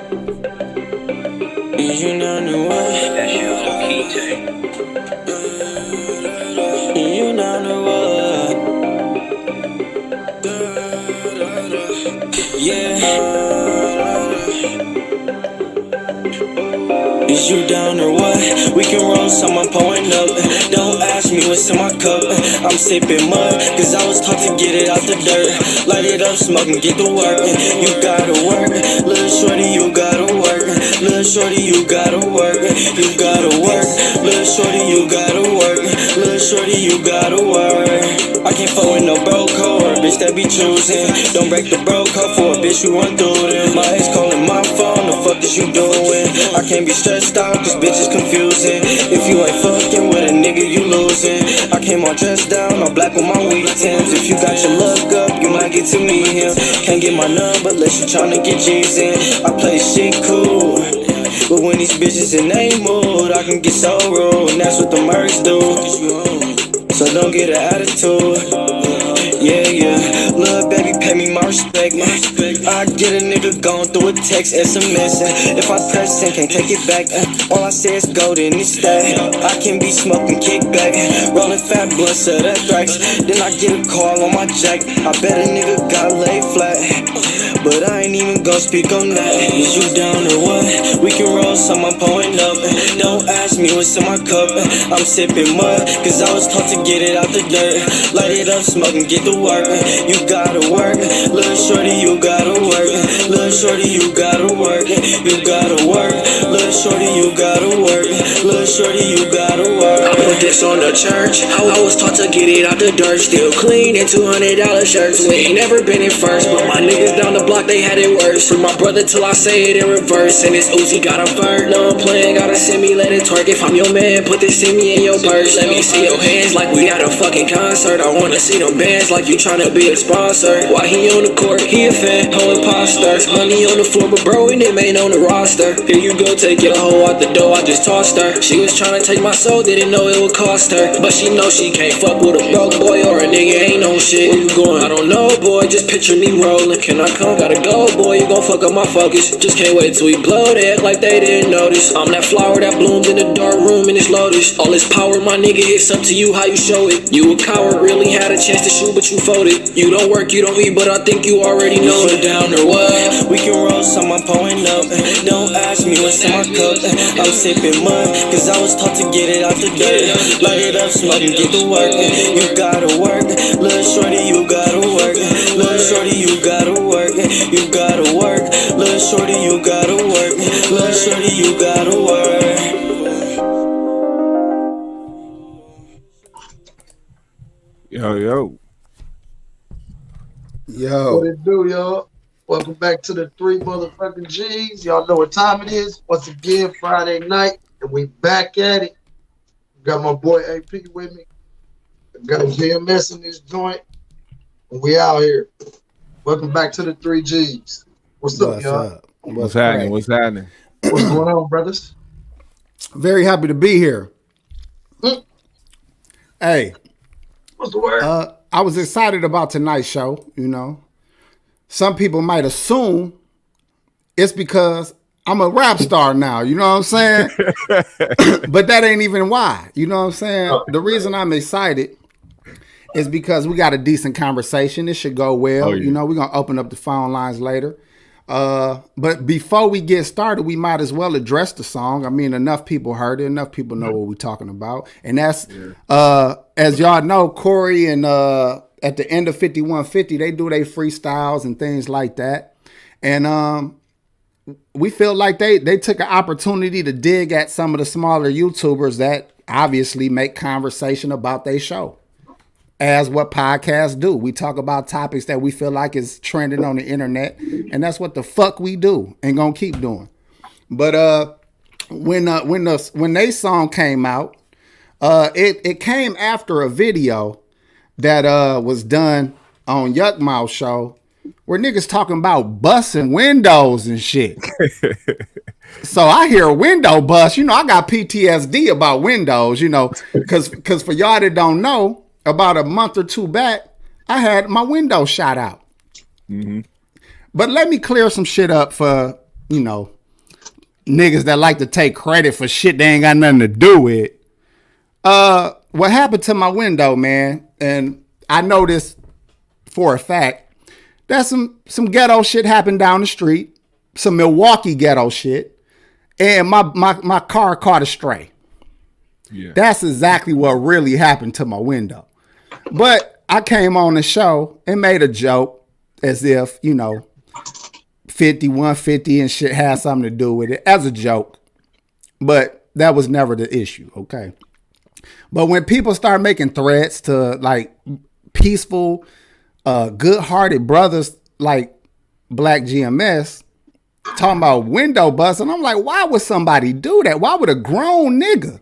You know the what? That shit on key tape. You know the what? Yeah. Is you down or what? We can roll some, I'm pouring up. Don't ask me what's in my cup. I'm sipping mud, cause I was taught to get it out the dirt. Light it up, smoke and get to work. You gotta work, little shorty, you gotta work. Little shorty, you gotta work. You gotta work, little shorty, you gotta work. Little shorty, you gotta work. I can't fuck with no bro code, bitch that be choosing. Don't break the bro code for a bitch who run through them. My ex calling my phone, the fuck is you doing? I can't be stressed out, cause bitch is confusing. If you ain't fucking with a nigga, you losing. I came all dressed down, all black with my weekends. If you got your luck up, you might get to meet him. Can't get my number unless you tryna get G's in. I play shit cool, but when these bitches in they mood, I can get so rude, and that's what the mercs do. So don't get an attitude. Yeah. Lil' baby, pay me my respect. I get a nigga going through a text, SMS. If I press and can't take it back, all I say is go, then it's that. I can be smoking kickback, rolling fat blunts of that thrax. Then I get a call on my jack. I bet a nigga got laid flat, but I ain't even gon' speak on that. Is you down or what? We can roll some, I'm pouring up. Don't ask me what's in my cup. I'm sipping mud, cause I was taught to get it out the dirt. Light it up, smoke and get to work. You gotta work, little shorty, you gotta work. Little shorty, you gotta work. You gotta work, little shorty, you gotta work. Little shorty, you gotta work. I put this on the church. I was taught to get it out the dirt. Still clean in $200 shirts. We ain't never been in first, but my niggas down the block, they had it worse. Free my brother till I say it in reverse. And this Uzi got a vert. No, I'm playing, gotta send me, let it twerk. If I'm your man, put this in me in your purse. Let me see your hands like we at a fucking concert. I wanna see them bands like you tryna be a sponsor. While he on the court, he a fan, whole imposter. Money on the floor, but bro, he name ain't on the roster. Here you go, take your hoe out the door, I just tossed her. She was tryna take my soul, didn't know it would cost her. But she know she can't fuck with a broke boy or a nigga ain't no shit. Where you going? I don't know, boy, just picture me rolling. Can I come? Gotta go, boy, you gon' fuck up my focus. Just can't wait till we blow, they act like they didn't notice. I'm that flower that blooms in the dark room in this lotus. All this power, my nigga, it's up to you how you show it. You a coward, really had a chance to shoot, but you folded. You don't work, you don't eat, but I think you already know it. Down or what? We can roll some, I'm pouring up. Don't ask me what's in my cup. I'm sipping mud, cause I was taught to get it out the dirt. Light it up, smoke and get to work. You gotta work, little shorty, you gotta work. Little shorty, you gotta work. You gotta work, little shorty, you gotta work. Little shorty, you gotta work. Yo. What it do, y'all? Welcome back to the 3 G's. Y'all know what time it is. Once again, Friday night, and we back at it. Got my boy AP with me. Got VMS in this joint, and we out here. Welcome back to the 3G's. What's up, y'all? What's happening? What's happening? What's going on, brothers? Very happy to be here. Hey. What's the word? I was excited about tonight's show, you know. Some people might assume it's because I'm a rap star now, you know what I'm saying? But that ain't even why, you know what I'm saying? The reason I'm excited is because we got a decent conversation. It should go well. You know, we're going to open up the phone lines later. But before we get started, we might as well address the song. I mean, enough people heard it. Enough people know what we're talking about. And that's, as y'all know, Corey and at the end of 5150, they do their freestyles and things like that. And we feel like they took an opportunity to dig at some of the smaller YouTubers that obviously make conversation about their show. As what podcasts do. We talk about topics that we feel like is trending on the internet, and that's what the fuck we do and gonna keep doing. But when they song came out, it came after a video that was done on Yuck Mouth show where niggas talking about busting windows and shit. So I hear a window bust, you know, I got PTSD about windows, you know, because for y'all that don't know, about a month or two back, I had my window shot out. Mm-hmm. But let me clear some shit up for, you know, niggas that like to take credit for shit they ain't got nothing to do with. What happened to my window, man? And I know this for a fact. That some ghetto shit happened down the street. Some Milwaukee ghetto shit. And my car caught a stray. Yeah. That's exactly what really happened to my window. But I came on the show and made a joke as if, 5150 and shit had something to do with it as a joke. But that was never the issue, okay? But when people start making threats to like peaceful, good-hearted brothers like Black GMS, talking about window busting, I'm like, why would somebody do that? Why would a grown nigga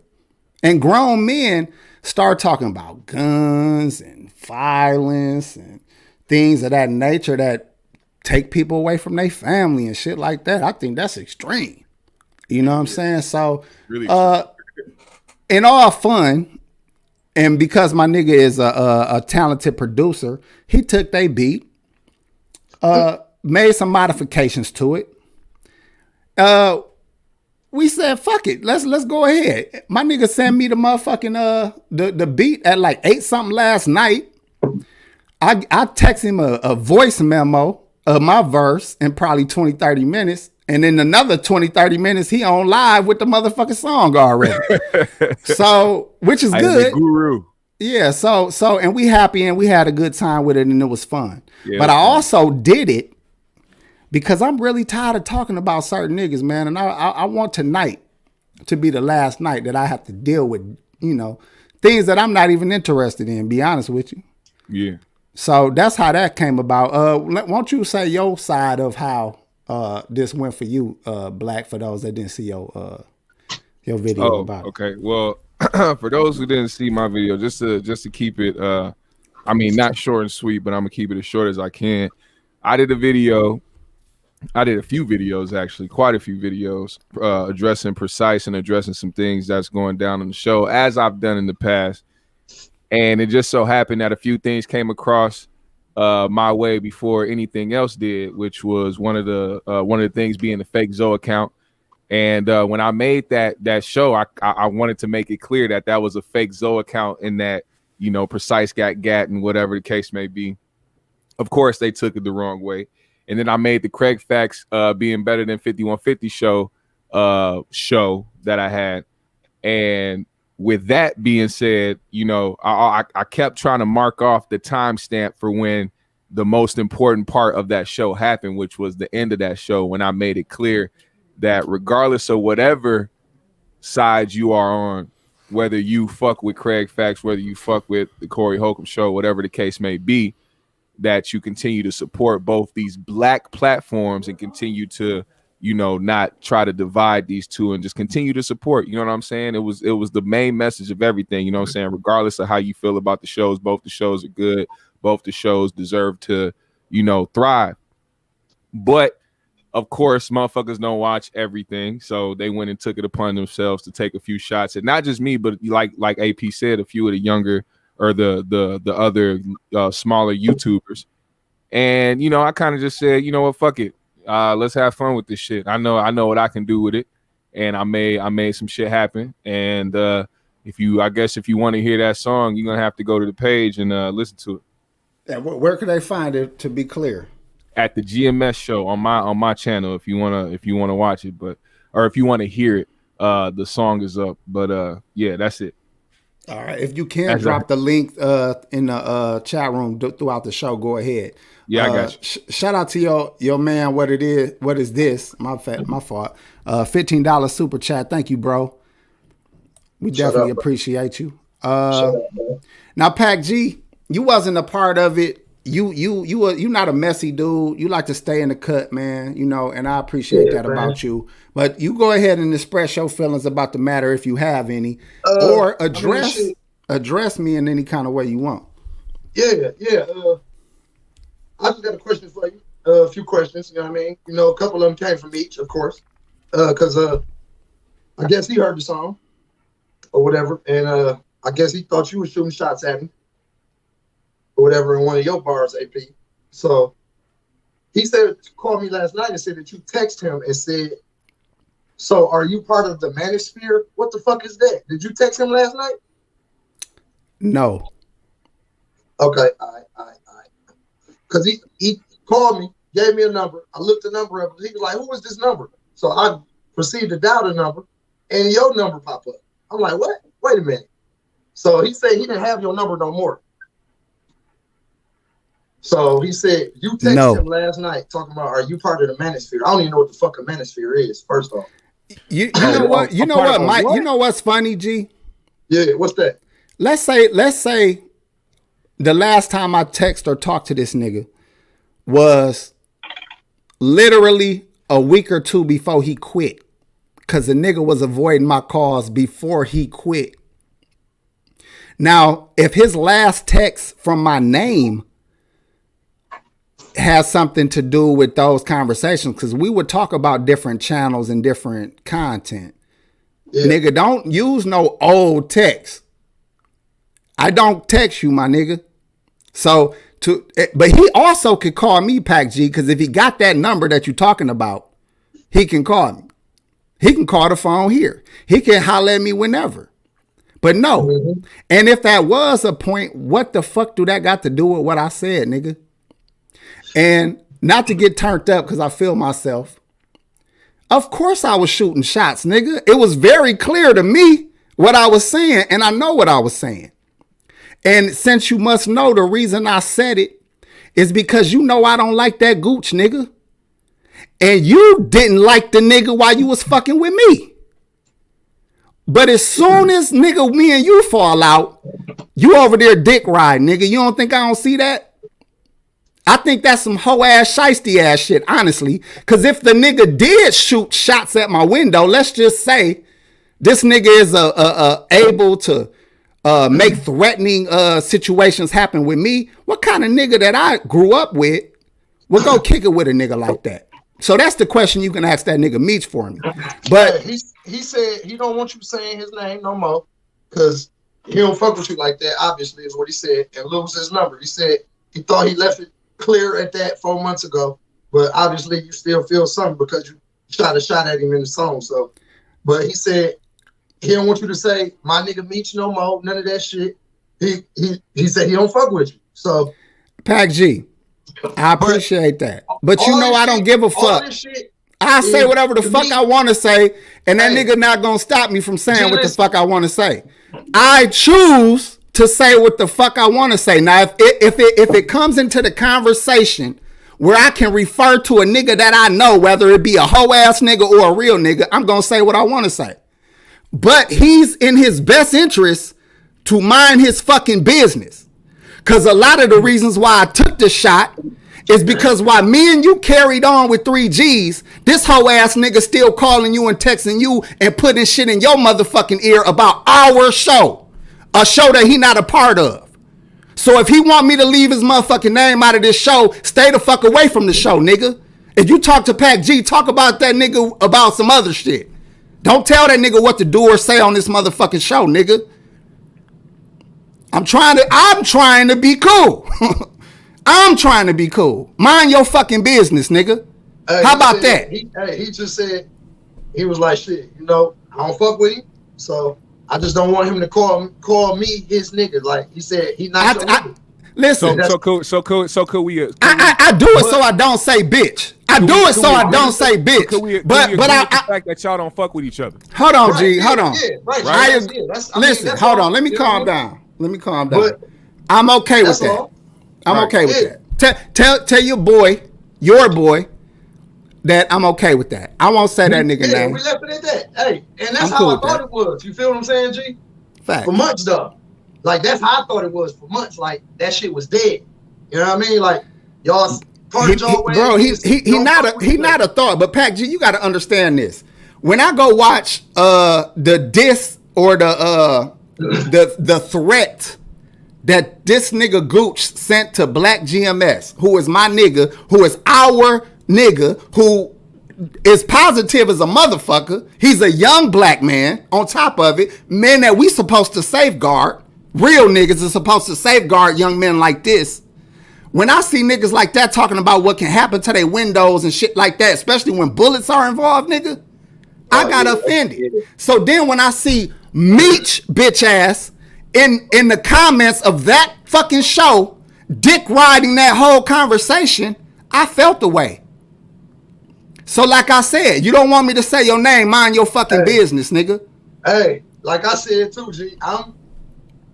and grown men start talking about guns and violence and things of that nature that take people away from their family and shit like that? I think that's extreme. You know what I'm saying? So, Really in all fun, and because my nigga is a talented producer, he took they beat, made some modifications to it. We said, fuck it, let's go ahead. My nigga sent me the motherfucking the beat at like 8 something last night. I text him a voice memo of my verse in probably 20-30 minutes. And in another 20-30 minutes, he on live with the motherfucking song already. So, which is good. Guru. Yeah, so and we happy and we had a good time with it and it was fun. Yeah, but I also did it because I'm really tired of talking about certain niggas, man. And I want tonight to be the last night that I have to deal with, things that I'm not even interested in, be honest with you. Yeah. So that's how that came about. Won't you say your side of how this went for you, Black, for those that didn't see your video about it? Okay. Well, for those who didn't see my video, just to keep it, not short and sweet, but I'm gonna keep it as short as I can. I did a few videos, actually, quite a few videos, addressing Precise and addressing some things that's going down on the show, as I've done in the past. And it just so happened that a few things came across my way before anything else did, which was one of the things being the fake Zoe account. And when I made that show, I wanted to make it clear that was a fake Zoe account and that, Precise got and whatever the case may be. Of course, they took it the wrong way. And then I made the Craig Facts being better than 5150 show that I had. And with that being said, I kept trying to mark off the timestamp for when the most important part of that show happened, which was the end of that show, when I made it clear that regardless of whatever side you are on, whether you fuck with Craig Facts, whether you fuck with the Corey Holcomb show, whatever the case may be, that you continue to support both these Black platforms and continue to, not try to divide these two and just continue to support. You know what I'm saying? It was the main message of everything. You know what I'm saying? Regardless of how you feel about the shows, both the shows are good. Both the shows deserve to, thrive. But of course, motherfuckers don't watch everything, so they went and took it upon themselves to take a few shots, and not just me, but like AP said, a few of the younger or the other smaller YouTubers. And I kind of just said, what, fuck it, let's have fun with this shit. I know what I can do with it, and I made some shit happen. And if you want to hear that song, you're gonna have to go to the page and listen to it. And where could they find it, to be clear? At the GMS show on my channel, if you wanna watch it, or if you want to hear it, the song is up. But yeah, that's it. All right, if you can drop the link in the chat room throughout the show, go ahead. Yeah, I got you. Shout out to your man. What is this? My fault. $15 super chat. Thank you, bro. We definitely appreciate you. Now, Pac G, you wasn't a part of it. You not a messy dude. You like to stay in the cut, man. And I appreciate that about you. But you go ahead and express your feelings about the matter if you have any, or address me in any kind of way you want. Yeah. I just got a question for you. A few questions. You know what I mean? A couple of them came from each, of course, because I guess he heard the song or whatever, and I guess he thought you were shooting shots at him or whatever in one of your bars, AP. So he said, called me last night and said that you text him and said So are you part of the manosphere? What the fuck is that? Did you text him last night? No. Okay, all right. Because he called me, gave me a number. I looked the number up. He was like, who is this number? So I proceeded to dial the number, and your number popped up. I'm like, what? Wait a minute. So he said he didn't have your number no more. So he said, you texted him last night talking about, are you part of the manosphere? I don't even know what the fuck a manosphere is, first off. You know what? You know what, Mike? You know what's funny, G? Yeah, what's that? Let's say the last time I text or talked to this nigga was literally a week or two before he quit. Cause the nigga was avoiding my calls before he quit. Now, if his last text from my name has something to do with those conversations, because we would talk about different channels and different content. Yeah. Nigga, don't use no old text. I don't text you, my nigga. So but he also could call me, Pac G, because if he got that number that you're talking about, he can call me. He can call the phone here. He can holler at me whenever. But no. Mm-hmm. And if that was a point, what the fuck do that got to do with what I said, nigga? And not to get turned up because I feel myself. Of course I was shooting shots, nigga. It was very clear to me what I was saying, and I know what I was saying. And since you must know, the reason I said it is because you know I don't like that gooch, nigga. And you didn't like the nigga while you was fucking with me. But as soon as, nigga, me and you fall out, you over there dick ride, nigga. You don't think I don't see that? I think that's some hoe ass, shiesty ass shit, honestly. Because if the nigga did shoot shots at my window, let's just say this nigga is able to make threatening situations happen with me. What kind of nigga that I grew up with would go kick it with a nigga like that? So that's the question you can ask that nigga Meech for me. But he said he don't want you saying his name no more because he don't fuck with you like that, obviously, is what he said, and lose his number. He said he thought he left it clear at that 4 months ago, but obviously you still feel something because you shot a shot at him in the song. So, but he said he don't want you to say my nigga Meech no more, none of that shit. He said he don't fuck with you. So, Pac G, I appreciate that. But you know I don't give a fuck. I say whatever the fuck I want to say, and that nigga not gonna stop me from saying what the fuck I want to say. I choose to say what the fuck I want to say. Now, if it comes into the conversation where I can refer to a nigga that I know, whether it be a hoe ass nigga or a real nigga, I'm gonna say what I want to say. But he's in his best interest to mind his fucking business. Because a lot of the reasons why I took the shot is because while me and you carried on with 3G's, this hoe ass nigga still calling you and texting you and putting shit in your motherfucking ear about our show. A show that he not a part of. So if he want me to leave his motherfucking name out of this show, stay the fuck away from the show, nigga. If you talk to Pac G, talk about that nigga about some other shit. Don't tell that nigga what to do or say on this motherfucking show, nigga. I'm trying to be cool. I'm trying to be cool. Mind your fucking business, nigga. How about that? He just said, he was like, shit, you know, I don't fuck with him, so I just don't want him to call me his nigga. Like he said, he not your nigga. Listen. So cool. We I do it so I don't say bitch. I do it so I don't say bitch. But the fact that y'all don't fuck with each other. Hold on, G. Hold on. Yeah, right. Listen, hold on. Let me calm down. But I'm okay with that. I'm okay with that. Tell your boy, that I'm okay with that. I won't say that nigga name. We left it at that. Hey, and that's how I thought it was. You feel what I'm saying, G? Fact. For months, though. Like, that's how I thought it was for months. Like, that shit was dead. You know what I mean? Like, y'all parted your way. Bro, he not a thought. But Pac G, you got to understand this. When I go watch the diss or the threat that this nigga Gooch sent to Black GMS, who is my nigga, who is our nigga, who is positive as a motherfucker. He's a young black man on top of it. Men that we supposed to safeguard. Real niggas are supposed to safeguard young men like this. When I see niggas like that talking about what can happen to their windows and shit like that, especially when bullets are involved, nigga, I got offended. So then when I see Meech bitch ass in the comments of that fucking show, dick riding that whole conversation, I felt the way. So like I said, you don't want me to say your name, mind your fucking business, nigga. Hey, like I said too, G, I'm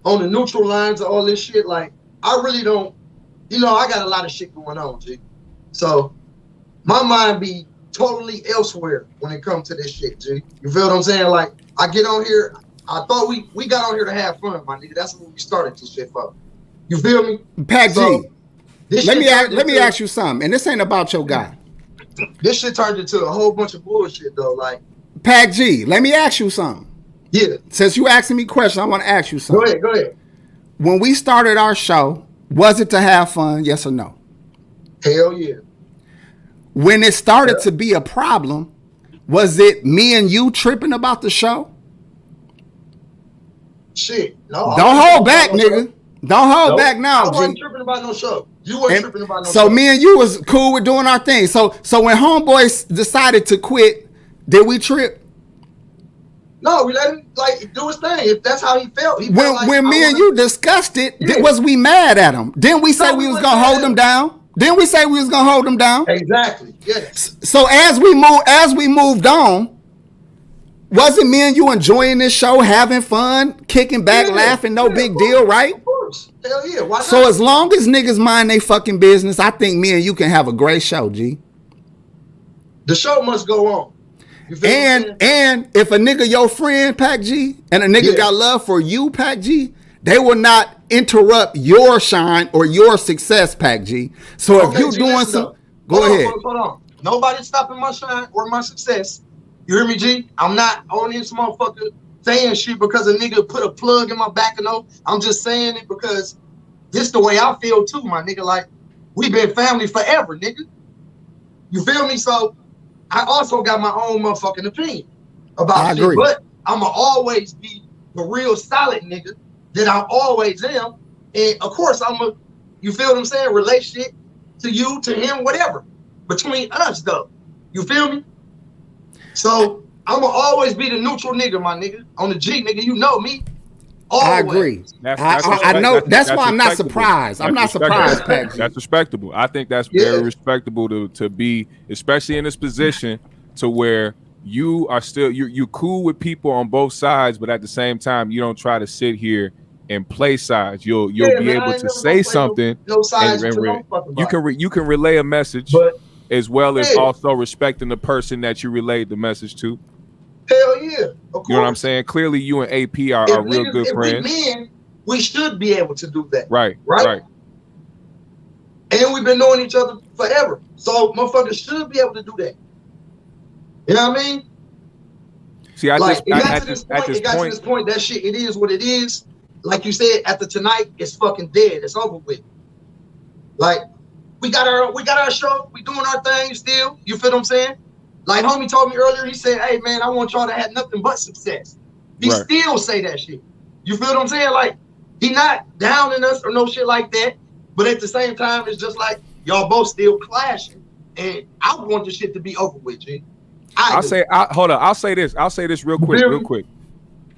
on the neutral lines of all this shit. Like, I really don't, I got a lot of shit going on, G. So my mind be totally elsewhere when it comes to this shit, G. You feel what I'm saying? Like, I get on here, I thought we got on here to have fun, my nigga. That's what we started this shit for. You feel me? Pac so, G, let me ask you something, and this ain't about your guy. This shit turned into a whole bunch of bullshit though. Like, Pac G, let me ask you something. Yeah. Since you asking me questions, I want to ask you something. Go ahead. When we started our show, was it to have fun? Yes or no? Hell yeah. When it started to be a problem, was it me and you tripping about the show? Shit. No. Don't hold back, nigga. Don't hold back now, G. I wasn't tripping about no show. You weren't tripping about no show. So me and you was cool with doing our thing. So when Homeboys decided to quit, did we trip? No, we let him do his thing. If that's how he felt. When me and you discussed it, was we mad at him? Didn't we say we was gonna hold him down? Didn't we say we was gonna hold him down? Exactly. Yes. So as we moved on, wasn't me and you enjoying this show, having fun, kicking back, laughing, no big deal, right? Of course. Hell yeah. Why not? So as long as niggas mind they fucking business, I think me and you can have a great show, G. The show must go on. And if a nigga your friend, Pac G, and a nigga got love for you, Pac G, they will not interrupt your shine or your success, Pac G. So if you doing some, go ahead. Hold on. Nobody's stopping my shine or my success. You hear me, G? I'm not on this motherfucker saying shit because a nigga put a plug in my back and all. I'm just saying it because this the way I feel too, my nigga. Like, we been family forever, nigga. You feel me? So I also got my own motherfucking opinion about shit, but I'ma always be the real solid nigga that I always am. And of course you feel what I'm saying, relate shit to you, to him, whatever. Between us though. You feel me? So I'ma always be the neutral nigga, my nigga. On the G, nigga, you know me. Always. I agree. I know. That's why I'm not surprised. I'm not surprised, Pac G. That's respectable. I think that's very respectable to be, especially in this position, to where you are still you cool with people on both sides, but at the same time, you don't try to sit here and play sides. You'll be able to say something. No sides. You can relay a message, as well as also respecting the person that you relayed the message to. Hell yeah. Of course. You know what I'm saying? Clearly, you and AP are real good friends. We should be able to do that. Right. And we've been knowing each other forever. So motherfuckers should be able to do that. You know what I mean? See, it got to this point, that shit, it is what it is. Like you said, after tonight, it's fucking dead. It's over with. Like, we got our show, we doing our thing still. You feel what I'm saying? Like homie told me earlier, he said, hey man, I want y'all to have nothing but success. He still say that shit. You feel what I'm saying? Like, he not downing us or no shit like that. But at the same time, it's just like y'all both still clashing. And I want the shit to be over with, G. Hold on. I'll say this real quick.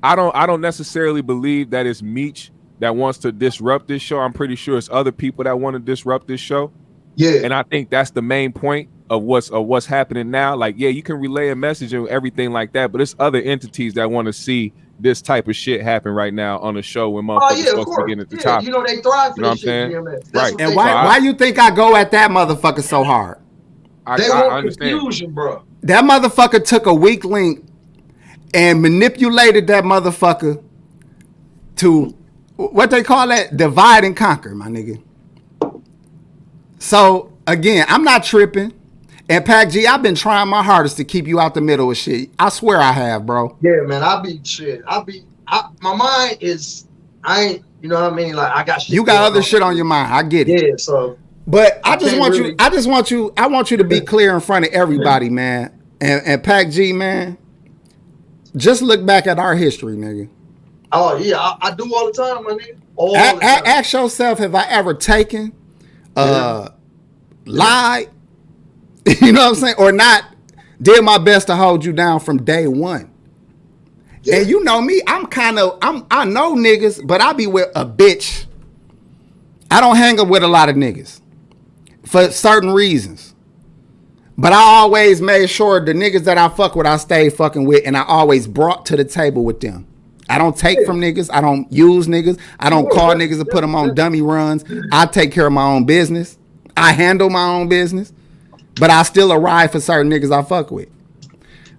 I don't necessarily believe that it's Meech that wants to disrupt this show. I'm pretty sure it's other people that want to disrupt this show. Yeah. And I think that's the main point of what's happening now. Like, yeah, you can relay a message and everything like that, but it's other entities that want to see this type of shit happen right now on the show when motherfuckers supposed to be getting at the top. You know, they thrive for this shit. Right. And why you think I go at that motherfucker so hard? They want confusion, bro. That motherfucker took a weak link and manipulated that motherfucker to what they call that, divide and conquer, my nigga. So again, I'm not tripping. And Pac G, I've been trying my hardest to keep you out the middle of shit. I swear I have, bro. Yeah, man, my mind is, you know what I mean? Like, I got shit. You got other shit on your mind. I get it. Yeah, so. But I want you to be clear in front of everybody, man. And Pac G, man, just look back at our history, nigga. Oh, yeah, I do all the time, my nigga. Ask yourself, have I ever taken, lied, you know what I'm saying, or not Did my best to hold you down from day one. Yeah. And you know me, I know niggas, but I be with a bitch. I don't hang up with a lot of niggas for certain reasons. But I always made sure the niggas that I fuck with, I stayed fucking with, and I always brought to the table with them. I don't take from niggas. I don't use niggas. I don't call niggas and put them on dummy runs. I take care of my own business. I handle my own business. But I still arrive for certain niggas I fuck with.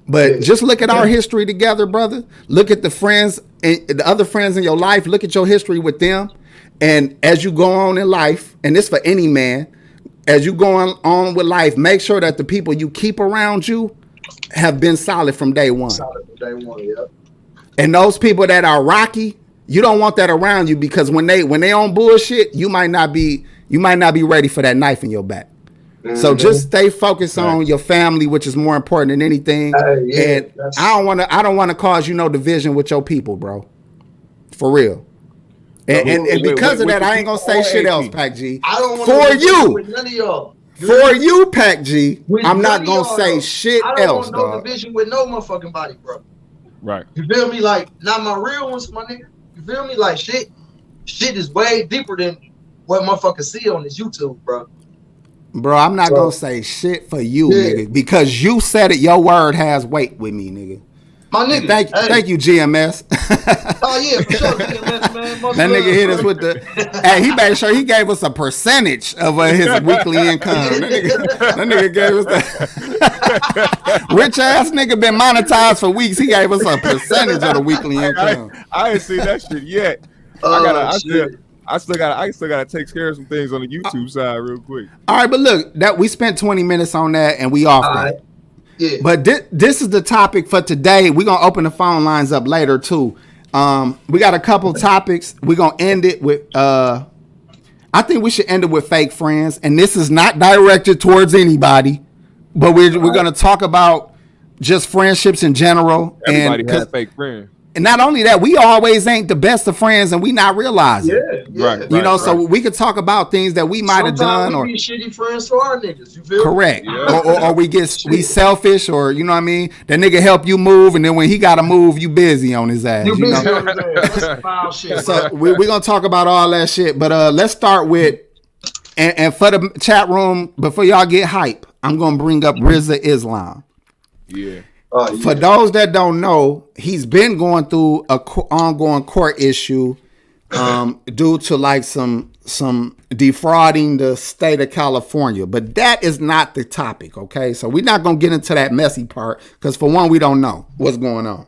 But just look at our history together, brother. Look at the friends, and the other friends in your life. Look at your history with them. And as you go on in life, and this for any man, as you go on with life, make sure that the people you keep around you have been solid from day one. Solid from day one, yeah. And those people that are rocky, you don't want that around you, because when they on bullshit, you might not be ready for that knife in your back. Mm-hmm. So just stay focused on your family, which is more important than anything. And I don't want to cause you no division with your people, bro. For real. And because of that, I ain't gonna say shit else, Pac G. I don't want to you with none of y'all. For you, Pac G, I'm not gonna say shit else, dog. I don't want no division with no motherfucking body, bro. Right. You feel me? Like, not my real ones, my nigga. You feel me? Like, shit is way deeper than what motherfuckers see on this YouTube, bro. Bro, I'm not gonna say shit for you, nigga, because you said it. Your word has weight with me, nigga. My nigga, thank you, GMS. Oh yeah, for sure, GMS, man. That nigga hit us with the. Hey, he made sure he gave us a percentage of his weekly income. That nigga gave us that. Rich ass nigga been monetized for weeks. He gave us a percentage of the weekly income. I ain't seen that shit yet. I still gotta take care of some things on the YouTube side real quick. All right, but look, that we spent 20 minutes on that and we off that. Right. Yeah. But this is the topic for today. We're gonna open the phone lines up later too. We got a couple topics. We're gonna end it with I think we should end it with fake friends. And this is not directed towards anybody, but we're gonna talk about just friendships in general. Everybody has fake friends. And not only that, we always ain't the best of friends, and we not realizing. Right. You know, so we could talk about things that we might have done, or be shitty friends for our niggas. You feel correct? Or we selfish, or you know what I mean. That nigga help you move, and then when he got to move, you busy on his ass. You know? That's some foul shit. So we're gonna talk about all that shit, but let's start with and for the chat room before y'all get hype, I'm gonna bring up Rizza Islam. Yeah. For those that don't know, he's been going through a ongoing court issue due to like some defrauding the state of California. But that is not the topic, okay? So we're not going to get into that messy part because, for one, we don't know what's going on.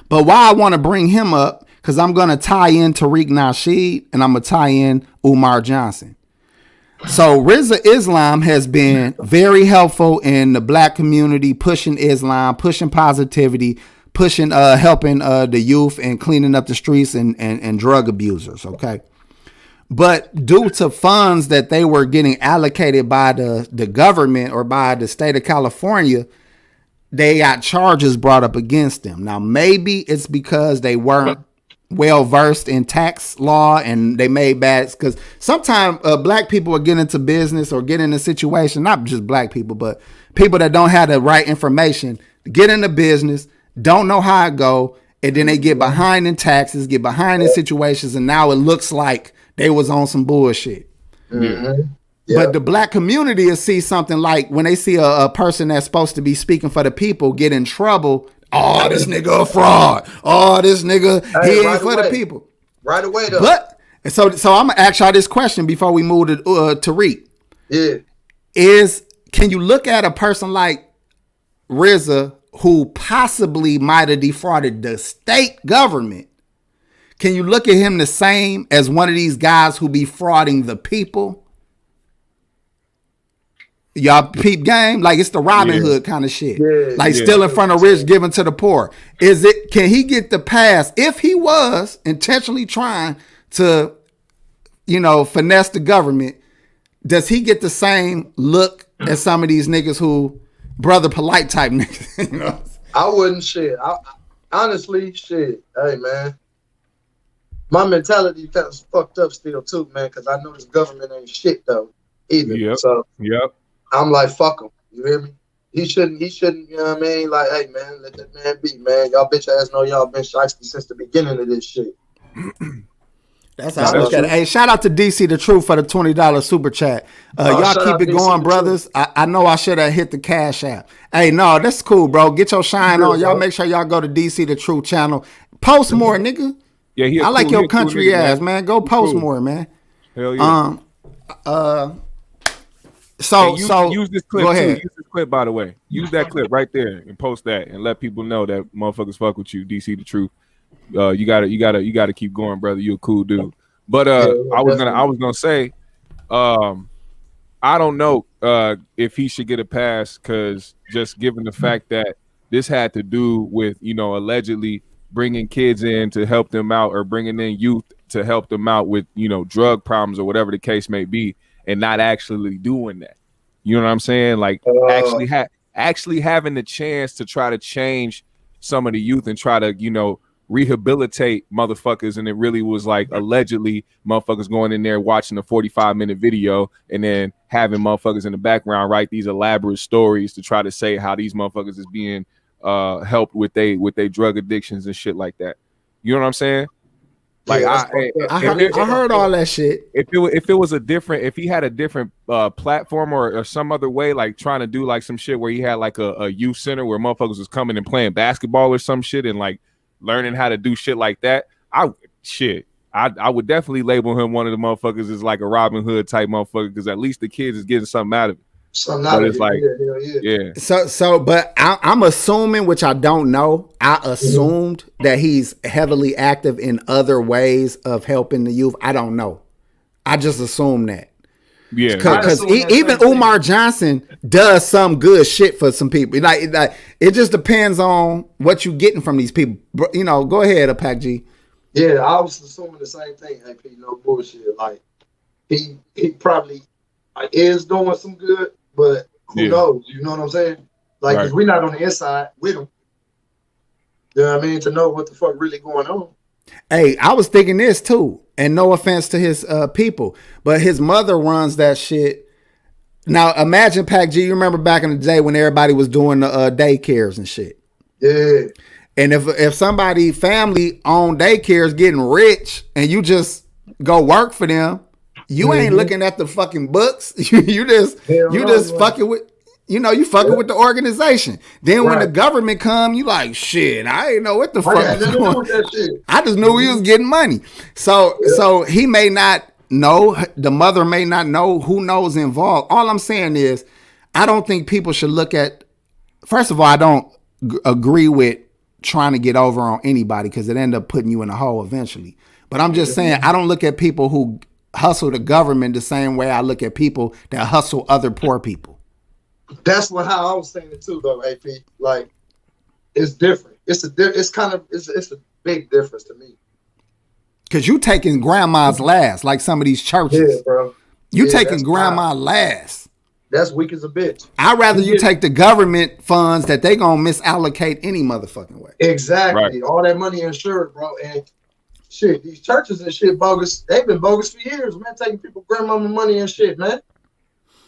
But why I want to bring him up, because I'm going to tie in Tariq Nasheed and I'm going to tie in Umar Johnson. So Rizza Islam has been very helpful in the black community, pushing Islam, pushing positivity, pushing helping the youth and cleaning up the streets and drug abusers. Okay. But due to funds that they were getting allocated by the government or by the state of California, they got charges brought up against them. Now, maybe it's because they weren't well versed in tax law and they made bad, because sometimes black people will get into business or get in a situation, not just black people, but people that don't have the right information, get into business, don't know how it go, and then they get behind in taxes, get behind in situations, and now it looks like they was on some bullshit. Mm-hmm. Yep. But the black community will see something like when they see a person that's supposed to be speaking for the people get in trouble. Oh, this nigga a fraud. Oh, this nigga, he ain't for the people. Right away, though. But so I'm gonna ask y'all this question before we move to Tariq. Yeah. Can you look at a person like Rizza who possibly might have defrauded the state government? Can you look at him the same as one of these guys who be frauding the people? Y'all peep game? Like it's the Robin Hood kind of shit. Like stealing from the rich, giving to the poor. Can he get the pass if he was intentionally trying to, finesse the government? Does he get the same look as some of these niggas who brother polite type niggas? I wouldn't shit. Honestly, shit. Hey man, my mentality kind of fucked up still too, man. Because I know this government ain't shit though either. I'm like, fuck them. You hear me? He shouldn't, you know what I mean? Like, hey, man, let that man be, man. Y'all bitch ass know y'all been shiesty since the beginning of this shit. That's how I look at it. Hey, shout out to DC the Truth for the $20 super chat. Y'all keep it going, brothers. I know I should have hit the Cash App. Hey, no, that's cool, bro. Get your shine on. Y'all make sure y'all go to DC the Truth channel. Post more, nigga. Yeah, I like your country ass, man. Go post more, man. Hell yeah. So use this clip go too. ahead. Use this clip, by the way. Use that clip right there and post that and let people know that motherfuckers fuck with you. DC the Truth. You gotta keep going, brother. You're a cool dude. But I was gonna say, I don't know if he should get a pass, because just given the fact that this had to do with, allegedly bringing kids in to help them out, or bringing in youth to help them out with, drug problems or whatever the case may be, and not actually doing that. You know what I'm saying? Like actually having the chance to try to change some of the youth and try to, rehabilitate motherfuckers. And it really was like allegedly motherfuckers going in there watching a 45-minute video and then having motherfuckers in the background write these elaborate stories to try to say how these motherfuckers is being helped with they drug addictions and shit like that. You know what I'm saying? Like I heard all that shit. If he had a different platform or some other way, like trying to do like some shit where he had like a youth center where motherfuckers was coming and playing basketball or some shit and like learning how to do shit like that, I would definitely label him one of the motherfuckers as like a Robin Hood type motherfucker, because at least the kids is getting something out of it. But I'm assuming, which I don't know, I assumed that he's heavily active in other ways of helping the youth. I don't know. I just assume that. Yeah, because even Umar Johnson does some good shit for some people. Like it just depends on what you're getting from these people. Go ahead, Pac G. Yeah, I was assuming the same thing. AP, no bullshit. Like he probably is doing some good, but who knows? You know what I'm saying? Like, because we're not on the inside with him. You know what I mean? To know what the fuck really going on. Hey, I was thinking this too, and no offense to his people, but his mother runs that shit. Now, imagine, Pac G, you remember back in the day when everybody was doing the daycares and shit. Yeah. And if somebody family owned daycares getting rich and you just go work for them, you ain't looking at the fucking books. you just fucking with. You fucking with the organization. Then when the government come, you like, shit, I didn't know what the fuck was going on. I just knew he was getting money. So he may not know, the mother may not know, who knows involved. All I'm saying is, I don't think people should look at, first of all, I don't agree with trying to get over on anybody, because it end up putting you in a hole eventually. But I'm just saying, I don't look at people who hustle the government the same way I look at people that hustle other poor people. That's how I was saying it too, though, AP. Like, it's different. It's a big difference to me. Cause you taking grandma's last, like some of these churches. Yeah, bro. You taking grandma last. That's weak as a bitch. I'd rather you take the government funds that they gonna misallocate any motherfucking way. Exactly. Right. All that money insured, bro. And shit, these churches and shit bogus. They've been bogus for years, man. Taking people grandmama money and shit, man.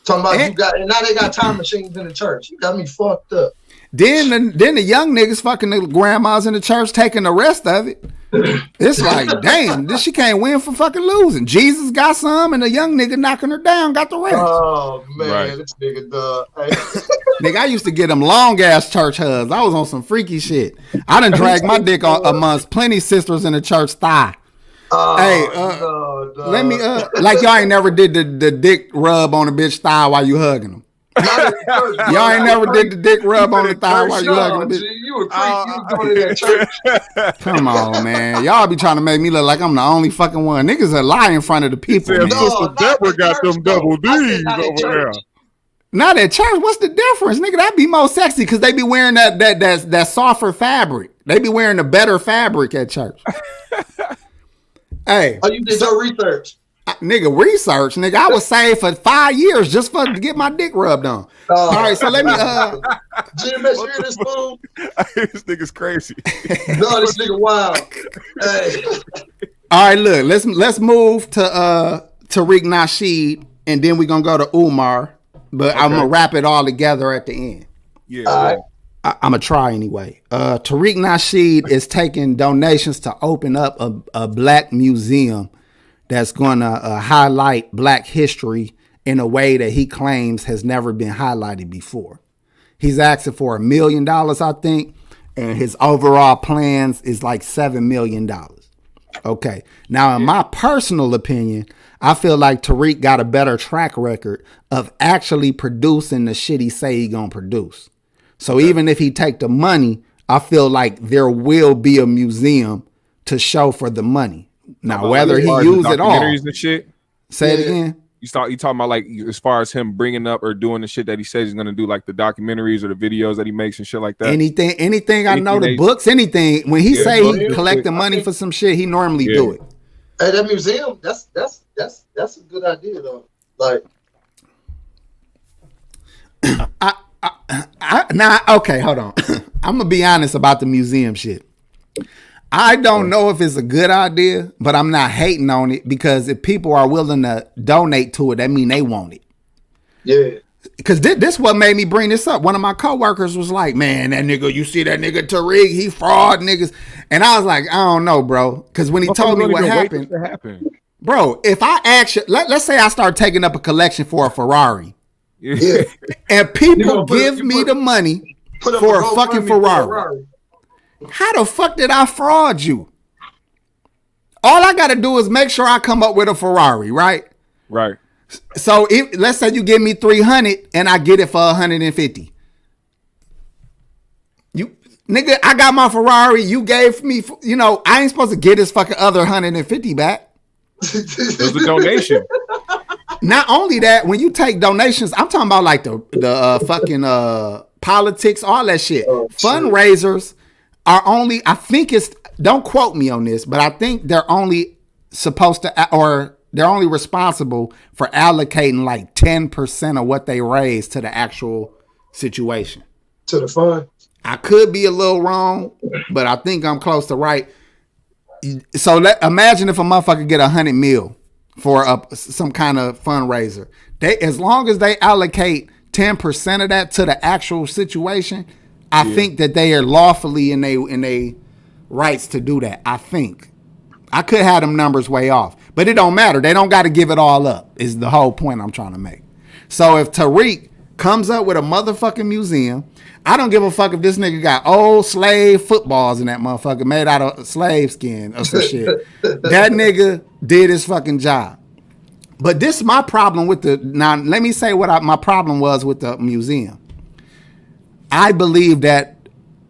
Talking about and now they got time machines in the church. You got me fucked up. Then the young niggas fucking the grandmas in the church taking the rest of it. It's like, damn, she can't win for fucking losing. Jesus got some, and the young nigga knocking her down got the rest. Oh man, this nigga Nigga, I used to get them long ass church hugs. I was on some freaky shit. I done dragged my dick amongst plenty sisters in the church thigh. Let me like y'all ain't never did the dick rub on a bitch thigh while you hugging them. Y'all ain't never did the dick rub on the thigh while you hugging a bitch. You were doing it at church. Come on, man. Y'all be trying to make me look like I'm the only fucking one. Niggas are lying in front of the people. Sister Deborah got them double D's over there. Not at church. What's the difference, nigga? That'd be more sexy because they be wearing that softer fabric. They be wearing the better fabric at church. Hey, you did your research. Nigga, research, nigga. I was saved for 5 years just to get my dick rubbed on. All right, so let me Jim, make sure this fool. This nigga's crazy. No, this nigga wild. Hey. All right, look, let's move to Tariq Nasheed, and then we're gonna go to Umar. But okay. I'm gonna wrap it all together at the end. Yeah. All right. I'm gonna try anyway. Tariq Nasheed is taking donations to open up a black museum that's gonna highlight black history in a way that he claims has never been highlighted before. He's asking for $1 million, I think, and his overall plans is like $7 million. Okay. Now, in my personal opinion, I feel like Tariq got a better track record of actually producing the shit he say he gonna produce. So even if he take the money, I feel like there will be a museum to show for the money. Now, whether he use it all, documentaries and shit. Say it again. You talking about like as far as him bringing up or doing the shit that he says he's gonna do, like the documentaries or the videos that he makes and shit like that. Anything I know, the books, anything. When he say he collect the money for some shit, he normally do it. Hey, that museum, that's a good idea though. Like, okay, hold on. I'm gonna be honest about the museum shit. I don't know if it's a good idea, but I'm not hating on it because if people are willing to donate to it, that mean they want it. Yeah. Because this what made me bring this up. One of my coworkers was like, man, that nigga, you see that nigga Tariq, he fraud niggas. And I was like, I don't know, bro. Because when he told me what happened, bro, if I actually, let's say I start taking up a collection for a Ferrari. Yeah. And people give me the money for a fucking Ferrari. How the fuck did I fraud you? All I got to do is make sure I come up with a Ferrari, right? Right. So let's say you give me 300 and I get it for 150. You nigga, I got my Ferrari. You gave me, I ain't supposed to get this fucking other 150 back. It was a donation. Not only that, when you take donations, I'm talking about like the fucking politics, all that shit. Fundraisers are only, I think it's, don't quote me on this, but I think they're only supposed to, or they're only responsible for allocating like 10% of what they raise to the actual situation. To the fund. I could be a little wrong, but I think I'm close to right. So imagine if a motherfucker get 100 mil for some kind of fundraiser. As long as they allocate 10% of that to the actual situation, I think that they are lawfully in they rights to do that. I think. I could have them numbers way off, but it don't matter. They don't got to give it all up is the whole point I'm trying to make. So if Tariq comes up with a motherfucking museum, I don't give a fuck if this nigga got old slave footballs in that motherfucker made out of slave skin or some shit. That nigga did his fucking job. But this is my problem with now let me say what my problem was with the museum. I believe that,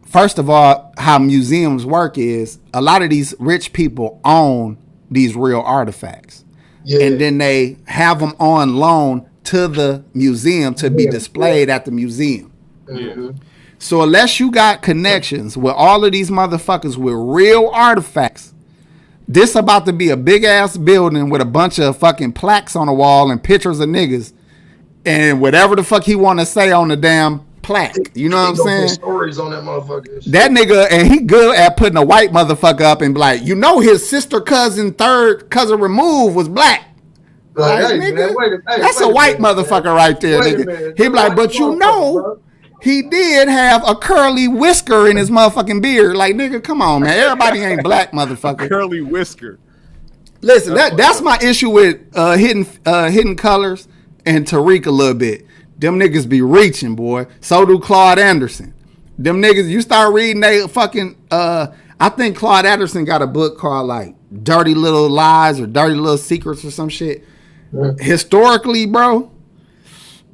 first of all, how museums work is a lot of these rich people own these real artifacts. Yeah. And then they have them on loan to the museum to be displayed at the museum. Mm-hmm. So unless you got connections with all of these motherfuckers with real artifacts, this about to be a big ass building with a bunch of fucking plaques on the wall and pictures of niggas and whatever the fuck he want to say on the damn plaque. You know what I'm saying? Stories on that motherfucker. That nigga, and he good at putting a white motherfucker up and be like, his sister cousin, third cousin removed was black. Like, hey, nigga, man, that's a white motherfucker right there, nigga. He be like, but he did have a curly whisker in his motherfucking beard. Like, nigga, come on, man. Everybody ain't black, motherfucker. Curly whisker. Listen, that's my issue with hidden colors and Tariq a little bit. Them niggas be reaching, boy. So do Claude Anderson. Them niggas, you start reading they fucking, I think Claude Anderson got a book called like Dirty Little Lies or Dirty Little Secrets or some shit. Mm-hmm. Historically, bro,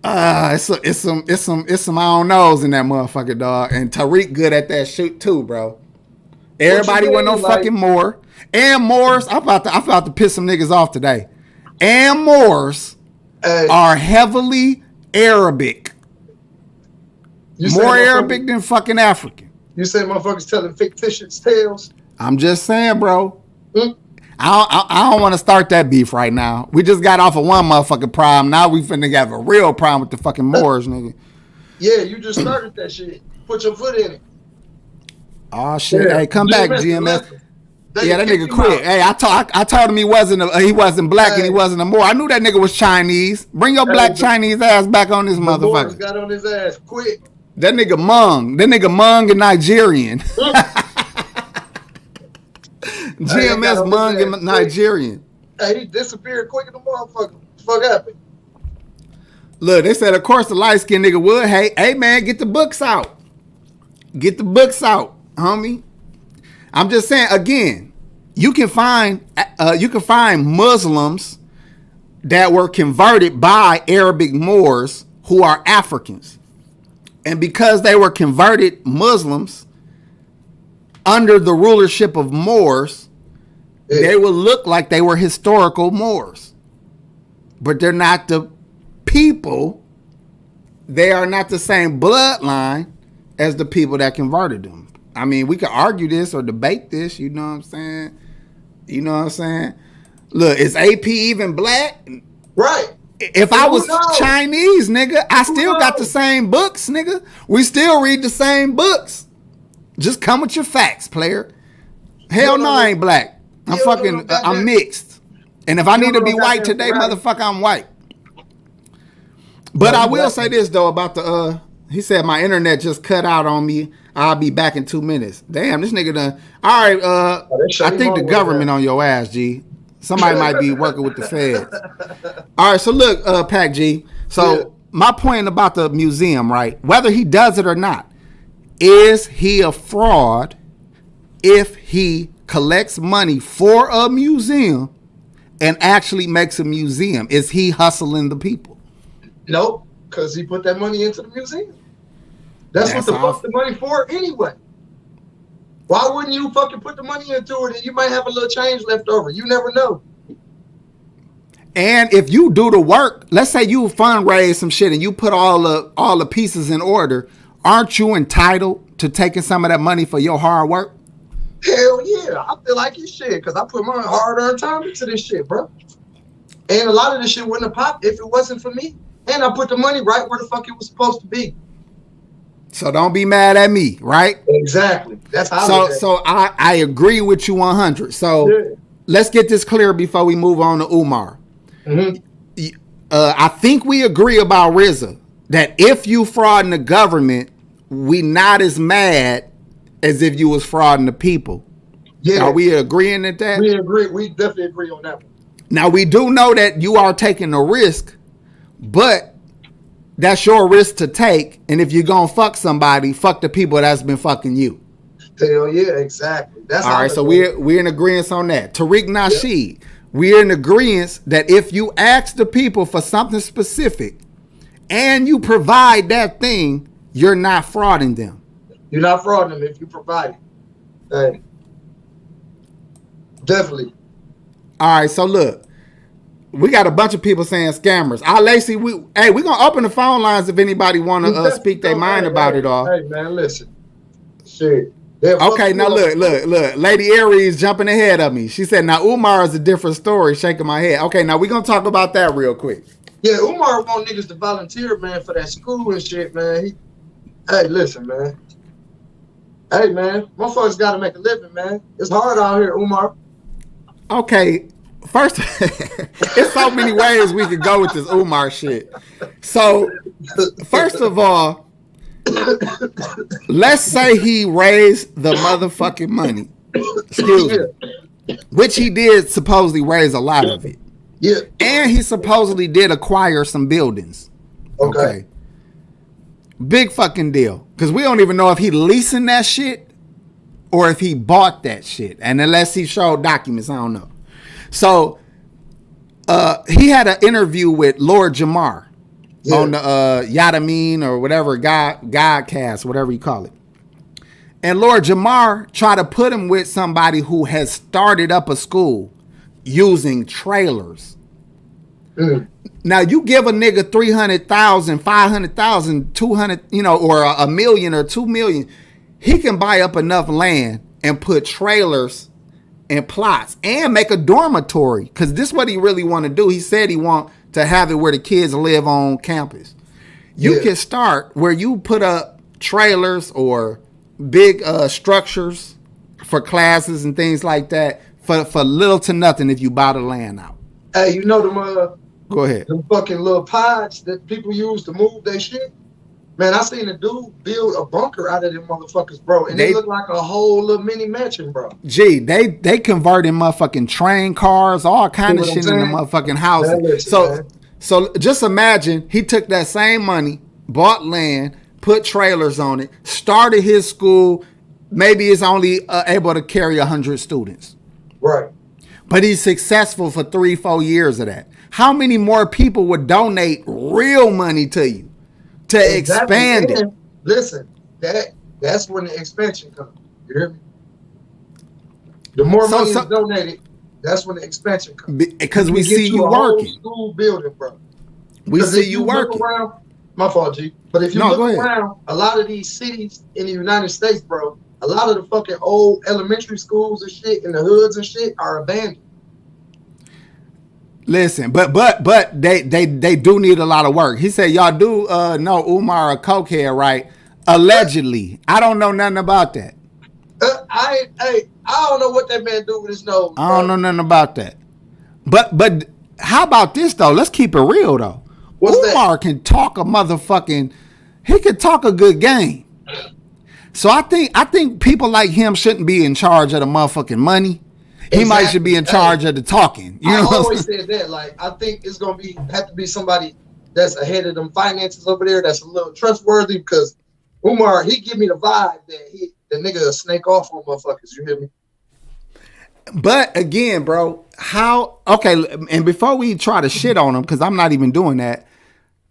it's some I don't knows in that motherfucker, dog. And Tariq good at that shit too, bro. Everybody want no fucking more. And Moors, I'm about to piss some niggas off today. And Moors are heavily Arabic. More Arabic than fucking African. You say motherfuckers telling fictitious tales? I'm just saying, bro. I don't want to start that beef right now. We just got off of one motherfucking problem. Now we finna have a real problem with the fucking Moors, nigga. Yeah, you just started that shit. Put your foot in it. Oh shit! Yeah. Hey, come back, GMS. Yeah, that nigga quit. Hey, I told him he wasn't black and he wasn't a Moor. I knew that nigga was Chinese. Bring your black Chinese ass back on this motherfucker. Got on his ass. Quit. That nigga Mung and Nigerian. GMS Mung and Nigerian. Hey, he disappeared quick in the motherfucker. What the fuck happened? Look, they said, of course, the light skinned nigga would. Hey, man, get the books out. Get the books out, homie. I'm just saying, again, you can find Muslims that were converted by Arabic Moors who are Africans. And because they were converted Muslims under the rulership of Moors, they will look like they were historical Moors. But they're not the people. They are not the same bloodline as the people that converted them. I mean, we could argue this or debate this, you know what I'm saying? You know what I'm saying? Look, is AP even black? Right. If I was Chinese, nigga, I still got the same books, nigga. We still read the same books. Just come with your facts, player. Hell no, I ain't black. I'm mixed. And if I need to be white today, motherfucker, I'm white. But I will say this, though, about the, he said my internet just cut out on me. I'll be back in 2 minutes. Damn, this nigga done. All right, I think the government on your ass, G. Somebody might be working with the feds. All right, so look, Pac G. So my point about the museum, right? Whether he does it or not, is he a fraud if he collects money for a museum and actually makes a museum? Is he hustling the people? Nope, because he put that money into the museum. That's what the fuck the money for anyway. Why wouldn't you fucking put the money into it and you might have a little change left over? You never know. And if you do the work, let's say you fundraise some shit and you put all the pieces in order, aren't you entitled to taking some of that money for your hard work? Hell yeah, I feel like it's shit because I put my hard-earned time into this shit, bro. And a lot of this shit wouldn't have popped if it wasn't for me. And I put the money right where the fuck it was supposed to be. So don't be mad at me, right? Exactly. That's how. So I agree with you 100. So let's get this clear before we move on to Umar. Mm-hmm. I think we agree about Rizza that if you fraud in the government, we not as mad as if you was frauding the people. Yeah. Are we agreeing at that? We agree. We definitely agree on that one. Now we do know that you are taking a risk, but that's your risk to take, and if you're gonna fuck somebody, fuck the people that's been fucking you. Hell yeah, exactly. That's all right. So we're in agreement on that. Tariq Nasheed, we're in agreement that if you ask the people for something specific, and you provide that thing, you're not frauding them. You're not frauding them if you provide it. Hey. Definitely. All right. So look. We got a bunch of people saying scammers. Lacey, we're gonna open the phone lines if anybody want to speak their mind about it all. Hey man, listen. Shit. Okay, now look. Lady Aries jumping ahead of me. She said, now Umar is a different story, shaking my head. Okay, now we're gonna talk about that real quick. Yeah, Umar want niggas to volunteer, man, for that school and shit, man. Hey, listen, man. Hey man, motherfuckers gotta make a living, man. It's hard out here, Umar. Okay. First, it's so many ways we could go with this Umar shit. So, first of all, let's say he raised the motherfucking money. Excuse me. Which he did supposedly raise a lot of it. Yeah. And he supposedly did acquire some buildings. Okay. Big fucking deal. Because we don't even know if he leasing that shit or if he bought that shit. And unless he showed documents, I don't know. So he had an interview with Lord Jamar on the Yadameen or whatever, Godcast, whatever you call it. And Lord Jamar tried to put him with somebody who has started up a school using trailers. Mm. Now you give a nigga 300,000, 500,000, 200, or a million or 2 million, he can buy up enough land and put trailers and plots and make a dormitory, because this is what he really want to do. He said he want to have it where the kids live on campus. You can start where you put up trailers or big structures for classes and things like that for little to nothing if you buy the land out. Hey, you know them go ahead. Them fucking little pods that people use to move their shit? Man, I seen a dude build a bunker out of them motherfuckers, bro, and it looked like a whole little mini mansion, bro. Gee, they converting motherfucking train cars, all kind of shit in the motherfucking houses. Man, listen, So just imagine he took that same money, bought land, put trailers on it, started his school. Maybe it's only able to carry 100 students. Right. But he's successful for 3-4 years of that. How many more people would donate real money to you to expand it? Listen, that's when the expansion comes. You hear me? The more money is donated, that's when the expansion comes. Because we see you working. School building, bro. We see you working. My fault, G. But if you look around, a lot of these cities in the United States, bro, a lot of the fucking old elementary schools and shit in the hoods and shit are abandoned. Listen, but they do need a lot of work. He said y'all do know Umar a cokehead, right? Allegedly. I don't know nothing about that. I don't know what that man do with his nose. I don't know nothing about that. But how about this though? Let's keep it real though. Umar can talk he can talk a good game. So I think people like him shouldn't be in charge of the motherfucking money. He might should be in charge of the talking. You know I always said that. Like, I think it's gonna have to be somebody that's ahead of them finances over there, that's a little trustworthy, because Umar, he give me the vibe that the nigga will snake off on motherfuckers. You hear me? But again, bro, and before we try to shit on him, because I'm not even doing that,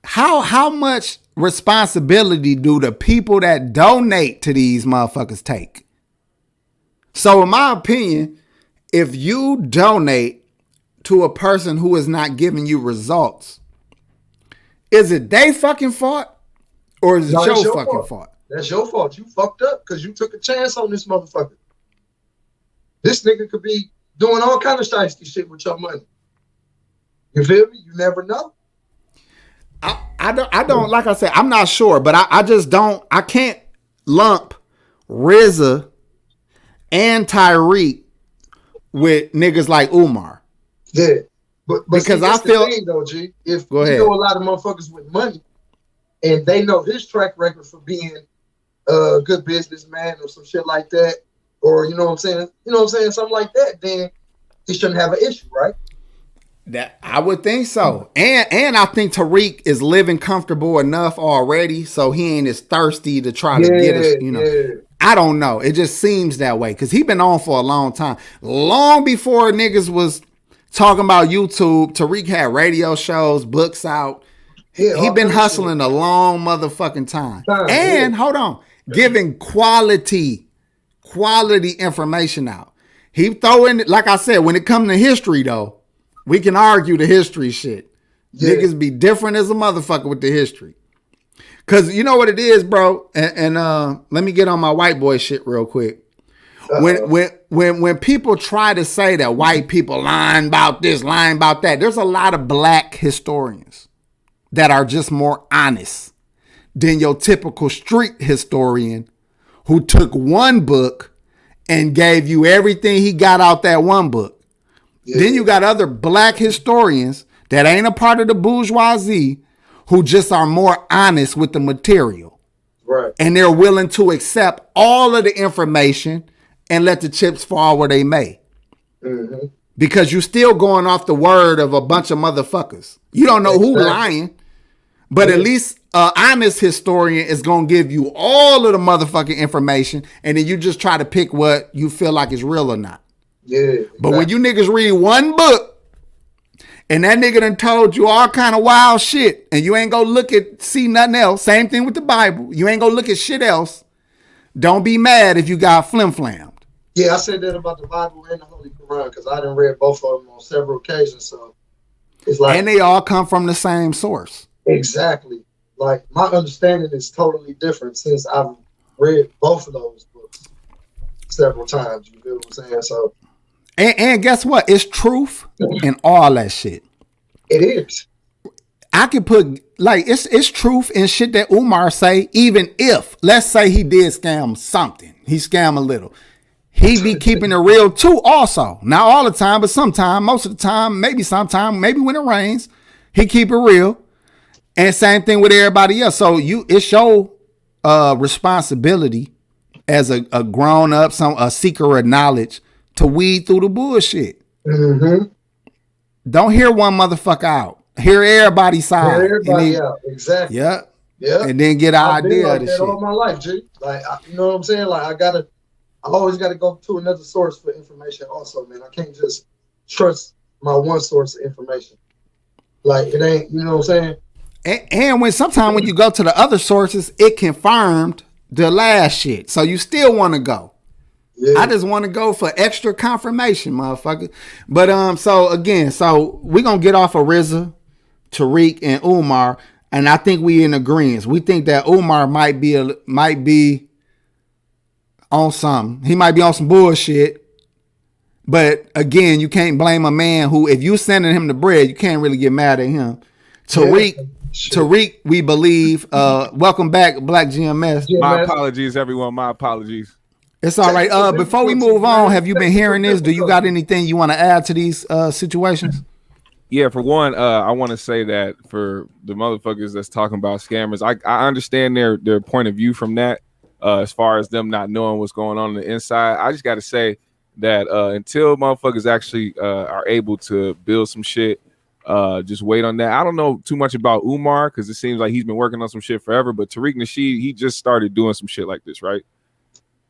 how much responsibility do the people that donate to these motherfuckers take? So in my opinion, if you donate to a person who is not giving you results, is it they fucking fault or is it your fucking fault? That's your fault. You fucked up because you took a chance on this motherfucker. This nigga could be doing all kind of shiesty shit with your money. You feel me? You never know. I don't like I said, I'm not sure, but I can't lump Rizza and Tariq with niggas like Umar. Yeah. But because see, I feel thing, though, G, if you know a lot of motherfuckers with money and they know his track record for being a good businessman or some shit like that, or you know what I'm saying, something like that, then he shouldn't have an issue, right? That I would think so. And I think Tariq is living comfortable enough already, so he ain't as thirsty to try to get us, you know. Yeah. I don't know. It just seems that way because he been on for a long time. Long before niggas was talking about YouTube, Tariq had radio shows, books out. Yeah, he been hustling a long motherfucking time. And hold on, giving quality information out. He throwing, like I said, when it comes to history though, we can argue the history shit. Yeah. Niggas be different as a motherfucker with the history. Cause you know what it is, bro. And let me get on my white boy shit real quick. When people try to say that white people lying about this, lying about that, there's a lot of black historians that are just more honest than your typical street historian who took one book and gave you everything he got out that one book. Yeah. Then you got other black historians that ain't a part of the bourgeoisie who just are more honest with the material. Right. And they're willing to accept all of the information and let the chips fall where they may. Mm-hmm. Because you're still going off the word of a bunch of motherfuckers. You don't know who lying, but at least an honest historian is going to give you all of the motherfucking information, and then you just try to pick what you feel like is real or not. Yeah. Exactly. But when you niggas read one book, and that nigga done told you all kind of wild shit, and you ain't gonna see nothing else. Same thing with the Bible. You ain't gonna look at shit else. Don't be mad if you got flim-flammed. Yeah, I said that about the Bible and the Holy Quran because I done read both of them on several occasions. So it's like, and they all come from the same source. Exactly. Like my understanding is totally different since I've read both of those books several times. You feel what I'm saying? So. And guess what? It's truth and all that shit. It is. I could put like it's truth and shit that Umar say. Even if let's say he did scam something, he scam a little, he be keeping it real too. Also, not all the time, but sometime, most of the time, maybe sometime, maybe when it rains, he keep it real. And same thing with everybody else. So it's your responsibility as a grown up, a seeker of knowledge, to weed through the bullshit. Mm-hmm. Don't hear one motherfucker out. Hear everybody's side. Hear everybody out. Exactly. Yeah. Yeah. And then get an I've been idea like of the that shit. all my life, G. Like, you know what I'm saying? Like, I always gotta go to another source for information. Also, man, I can't just trust my one source of information. Like, it ain't. You know what I'm saying? And when sometimes when you go to the other sources, it confirmed the last shit. So you still want to go. Yeah. I just want to go for extra confirmation, motherfucker. But so again, we're gonna get off of Rizza, Tariq, and Umar, and I think we in agreement. We think that Umar might be on something. He might be on some bullshit. But again, you can't blame a man who, if you sending him the bread, you can't really get mad at him. Tariq, we believe. Welcome back, Black GMS. My apologies, everyone. My apologies. It's all right. Before we move on, have you been hearing this? Do you got anything you want to add to these situations? Yeah, for one, I want to say that for the motherfuckers that's talking about scammers, I understand their point of view from that, as far as them not knowing what's going on the inside. I just got to say that until motherfuckers actually are able to build some shit, just wait on that. I don't know too much about Umar because it seems like he's been working on some shit forever, but Tariq Nasheed, he just started doing some shit like this, right?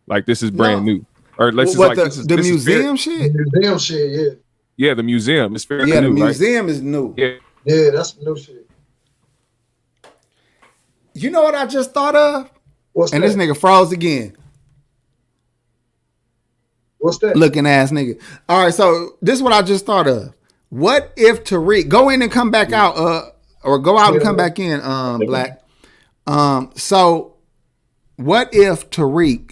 Like this is brand new. Or let's just like this is the museum shit? The museum shit, yeah. Yeah, the museum. It's fairly new. Yeah, the museum right? is new. Yeah, that's new shit. You know what I just thought of? What's and that? This nigga froze again. What's that? Looking ass nigga. All right, so this is what I just thought of. What if Tariq go in and come back out, or go out and come back in, Black? So what if Tariq?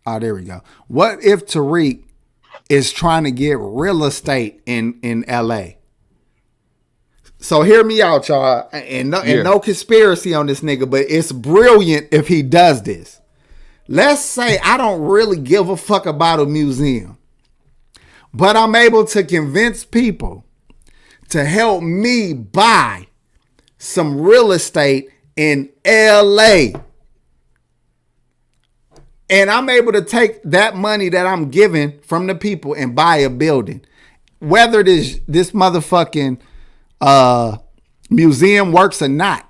Oh, there we go. What if Tariq is trying to get real estate in LA? So hear me out, y'all, and no conspiracy on this nigga, but it's brilliant if he does this. Let's say I don't really give a fuck about a museum, but I'm able to convince people to help me buy some real estate in LA. And I'm able to take that money that I'm giving from the people and buy a building. Whether this motherfucking museum works or not,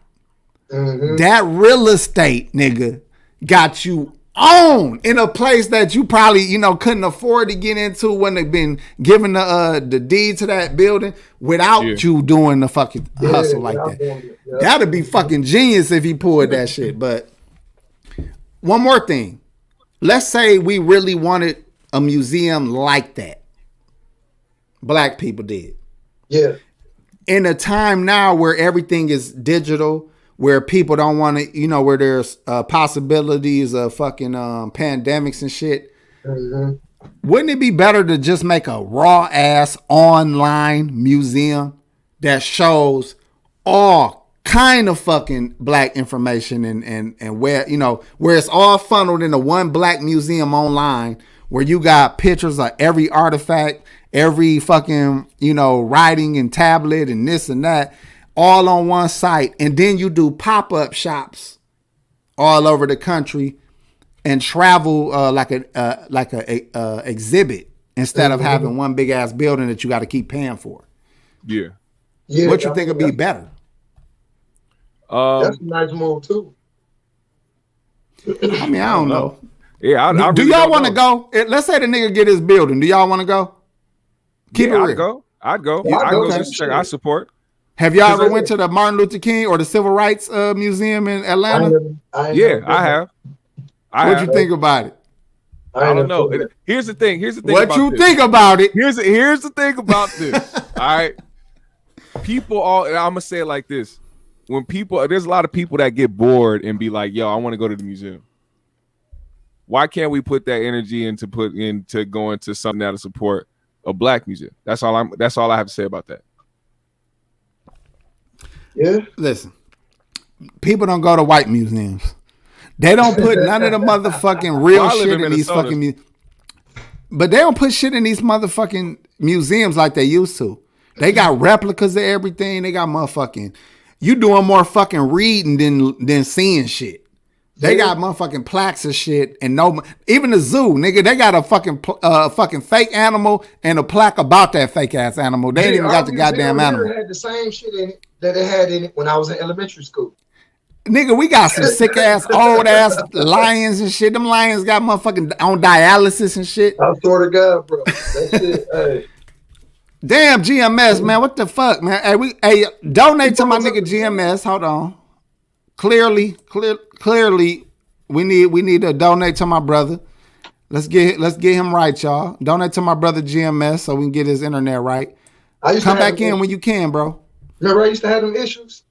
that real estate, nigga, got you on in a place that you probably, couldn't afford to get into when they've been given the deed to that building without you doing the fucking hustle like that. That'd be fucking genius if he pulled that shit. But one more thing. Let's say we really wanted a museum like that. Black people did. Yeah. In a time now where everything is digital, where people don't want to, where there's possibilities of fucking pandemics and shit. Wouldn't it be better to just make a raw ass online museum that shows all kind of fucking black information and where, where it's all funneled into one black museum online where you got pictures of every artifact, every fucking, writing and tablet and this and that all on one site. And then you do pop-up shops all over the country and travel like a exhibit instead of having one big ass building that you got to keep paying for. Yeah. What you think would be better? That's a nice move too. I mean, I don't know. Yeah, I do really y'all want to go? Let's say the nigga get his building. Do y'all want to go? Keep it real. I'd go. Yeah, I'd go. okay. Just check. I support. Have y'all ever went to the Martin Luther King or the Civil Rights Museum in Atlanta? I have. What'd you think about it? I don't know. Here's the thing. What you think about it? Here's the thing about this. All right. People and I'm gonna say it like this. There's a lot of people that get bored and be like, yo, I want to go to the museum. Why can't we put that energy into going to something that'll support a black museum? That's all I have to say about that. Yeah. Listen, people don't go to white museums. They don't put none of the motherfucking real shit in these fucking museums. But they don't put shit in these motherfucking museums like they used to. They got replicas of everything. They got motherfucking, you doing more fucking reading than seeing shit. They got motherfucking plaques and shit, and even the zoo, nigga, they got a fucking fake animal and a plaque about that fake ass animal. They ain't even got the goddamn animal. Had the same shit in it that it had in it when I was in elementary school. Nigga, we got some sick ass, old ass lions and shit. Them lions got motherfucking on dialysis and shit. I swear to God, bro. That shit, hey. Damn GMS, man. What the fuck, man? Hey, donate to my nigga GMS. Hold on. Clearly, we need to donate to my brother. Let's get him right, y'all. Donate to my brother GMS so we can get his internet right. Come back in when you can, bro. Remember I used to have them issues?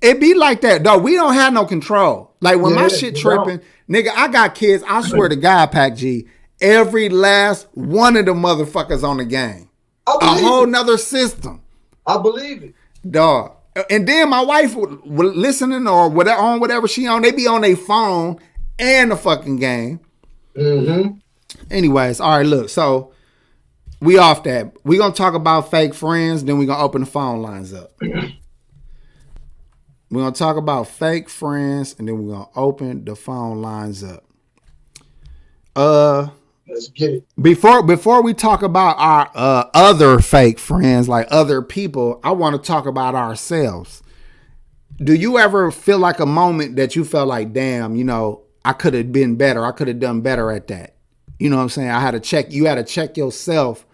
It be like that, though. We don't have no control. Like when my shit tripping, nigga, I got kids. I swear to God, Pac G, every last one of the motherfuckers on the game. A whole nother system. I believe it. Dog. And then my wife would listening or whatever she on, they be on their phone and the fucking game. Mm-hmm. Anyways, all right, look, so we off that. We gonna talk about fake friends, then we gonna open the phone lines up. We're gonna talk about fake friends, and then we're gonna open the phone lines up. Let's get it. Before we talk about our other fake friends, like other people, I want to talk about ourselves. Do you ever feel like a moment that you felt like, damn, you know, I could have been better. I could have done better at that. You know what I'm saying? You had to check yourself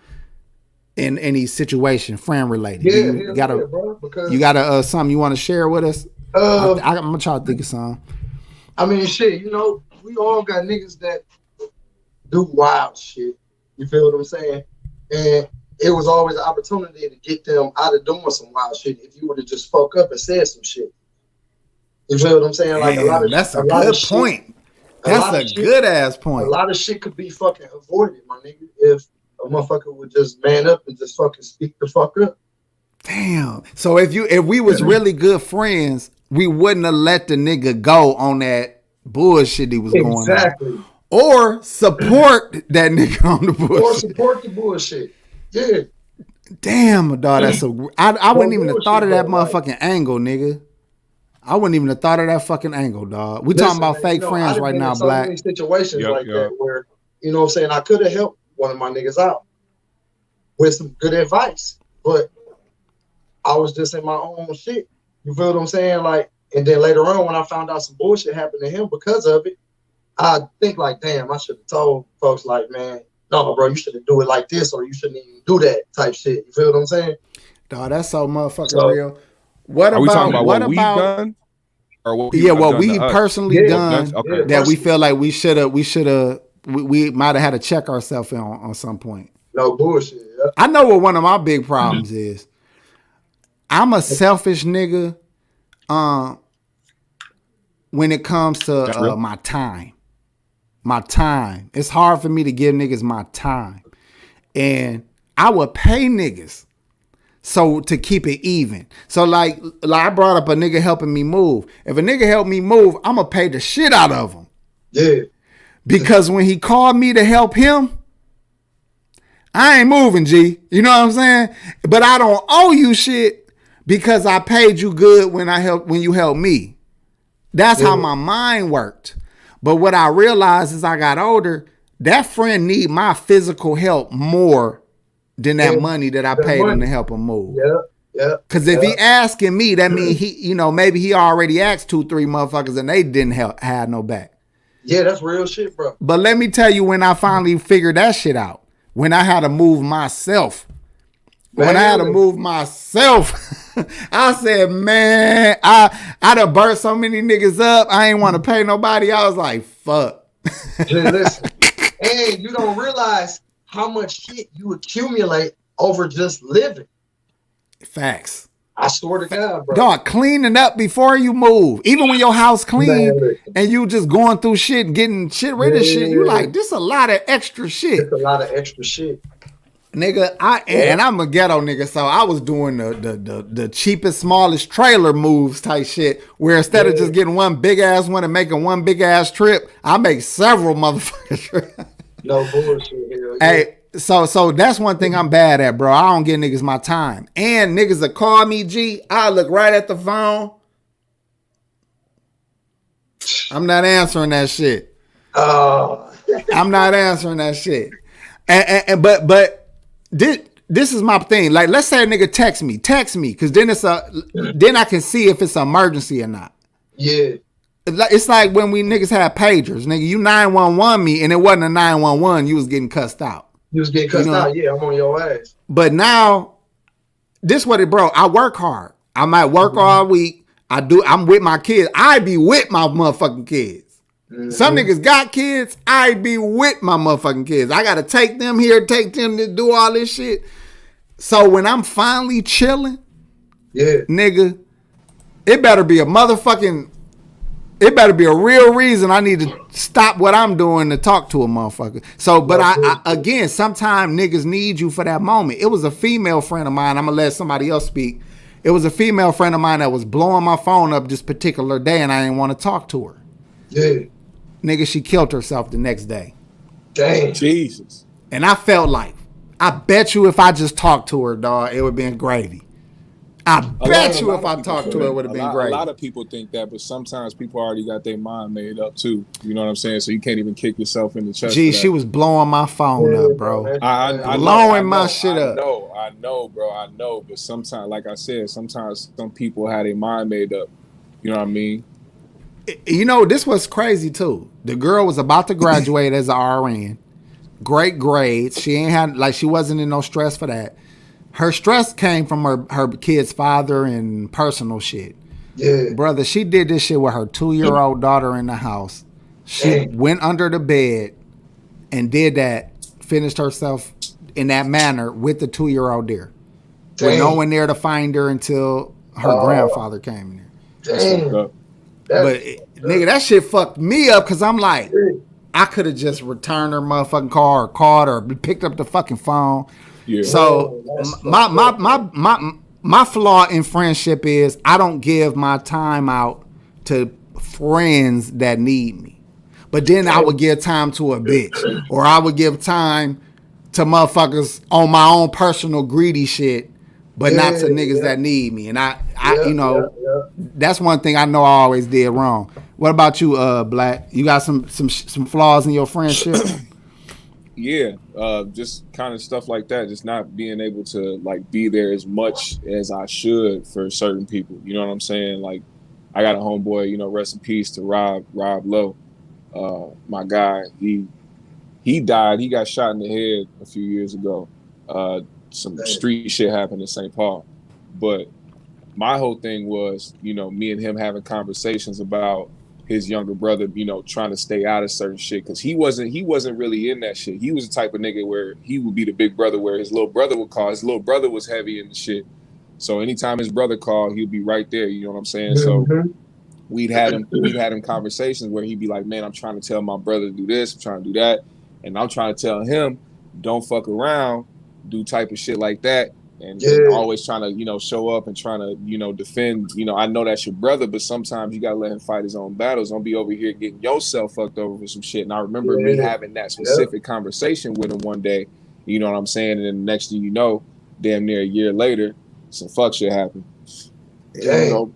in any situation, friend related. Yeah, you got something you want to share with us? I'm gonna try to think of something. I mean, shit, you know, we all got niggas that do wild shit. You feel what I'm saying? And it was always an opportunity to get them out of doing some wild shit if you would have just spoke up and said some shit. You feel what I'm saying? Like that's a good point. That's a good ass point. A lot of shit could be fucking avoided, my nigga, if a motherfucker would just man up and just fucking speak the fuck up. Damn. So if we was really good friends, we wouldn't have let the nigga go on that bullshit he was going on. Exactly. Or support that nigga on the bullshit. Or support the bullshit. Yeah. Damn, dog. I wouldn't even have thought of that motherfucking angle, nigga. I wouldn't even have thought of that fucking angle, dog. We talking about fake friends right now, Black. So many situations that where, you know what I'm saying, I could have helped one of my niggas out with some good advice, but I was just in my own shit. You feel what I'm saying? Like, and then later on when I found out some bullshit happened to him because of it, I think like, damn, I should have told folks like, man, no, bro, you shouldn't do it like this, or you shouldn't even do that type shit. You feel what I'm saying? Dog, that's so motherfucking real. What are we talking about what we've done? Or what we personally done that we feel like we might have had to check ourselves on some point. No bullshit. Yeah. I know what one of my big problems is. I'm a selfish nigga when it comes to my time. My time. It's hard for me to give niggas my time. And I would pay niggas so to keep it even. So like I brought up a nigga helping me move. If a nigga help me move, I'm going to pay the shit out of him. Yeah. Because when he called me to help him, I ain't moving, G. You know what I'm saying? But I don't owe you shit because I paid you good when you helped me. That's how my mind worked. But what I realized as I got older, that friend need my physical help more than that money that I paid him to help him move. Yeah. Because if he asking me, that means he, maybe he already asked 2-3 motherfuckers and they didn't have no back. Yeah, that's real shit, bro. But let me tell you when I finally figured that shit out. When I had to move myself. When I had to move myself, I said, man, I done burnt so many niggas up. I ain't want to pay nobody. I was like, fuck. Listen, and you don't realize how much shit you accumulate over just living. Facts. I swear to God, bro. Dog, cleaning up before you move. Even when your house clean and you just going through shit and getting shit rid of shit, you like, this a lot of extra shit. It's a lot of extra shit. Nigga, I'm a ghetto nigga, so I was doing the cheapest, smallest trailer moves type shit, where instead of just getting one big ass one and making one big ass trip, I make several motherfucking trips. No bullshit here. Hey, so that's one thing I'm bad at, bro. I don't give niggas my time. And niggas that call me, G, I look right at the phone I'm not answering that shit. I'm not answering that shit. But this is my thing. Like, let's say a nigga text me, because then I can see if it's an emergency or not. Yeah. It's like when we niggas had pagers, nigga. You 911 me, and it wasn't a 911. You was getting cussed out. You was getting cussed out. Yeah, I'm on your ass. But now, this what it, bro. I work hard. I might work all week. I'm with my kids. I be with my motherfucking kids. Some niggas got kids. I be with my motherfucking kids. I gotta take them here, take them to do all this shit. So when I'm finally chilling, nigga, it better be a real reason I need to stop what I'm doing to talk to a motherfucker. So, but I again, sometimes niggas need you for that moment. It was a female friend of mine. I'm gonna let somebody else speak. It was a female friend of mine that was blowing my phone up this particular day, and I didn't want to talk to her. Yeah. Nigga, she killed herself the next day. Dang. Jesus. And I felt like, I bet you if I just talked to her, dog, it would have been gravy. I bet you if I talked to her, it would have been great. A lot of people think that, but sometimes people already got their mind made up too. You know what I'm saying? So you can't even kick yourself in the chest. Gee, she was blowing my phone up, bro. I blowing my shit up. I know, bro. I know. But sometimes, like I said, sometimes some people had their mind made up. You know what I mean? You know, this was crazy too. The girl was about to graduate as an RN. Great grades. She wasn't in no stress for that. Her stress came from her kid's father and personal shit. Yeah. Brother, she did this shit with her 2-year-old daughter in the house. She went under the bed and did that, finished herself in that manner with the 2-year-old there. With no one there to find her until her grandfather came in there. But nigga, that shit fucked me up because I'm like, I could have just returned her motherfucking car or called her, picked up the fucking phone. Yeah. So my flaw in friendship is I don't give my time out to friends that need me. But then I would give time to a bitch, or I would give time to motherfuckers on my own personal greedy shit, but not to niggas that need me. And I that's one thing I know I always did wrong. What about you, Black? You got some flaws in your friendship? Yeah, just kind of stuff like that. Just not being able to like be there as much as I should for certain people. You know what I'm saying? Like, I got a homeboy. You know, rest in peace to Rob Lowe, my guy. He died. He got shot in the head a few years ago. Some street shit happened in St. Paul. But my whole thing was, you know, me and him having conversations about his younger brother, you know, trying to stay out of certain shit because he wasn't really in that shit. He was the type of nigga where he would be the big brother where his little brother would call. His little brother was heavy in the shit. So anytime his brother called, he'd be right there. You know what I'm saying? So we'd had him conversations where he'd be like, man, I'm trying to tell my brother to do this, I'm trying to do that. And I'm trying to tell him, don't fuck around, do type of shit like that. And always trying to, you know, show up and trying to, you know, defend. You know, I know that's your brother, but sometimes you got to let him fight his own battles. Don't be over here getting yourself fucked over for some shit. And I remember me having that specific conversation with him one day, you know what I'm saying? And then the next thing you know, damn near a year later, some fuck shit happened. And, you know,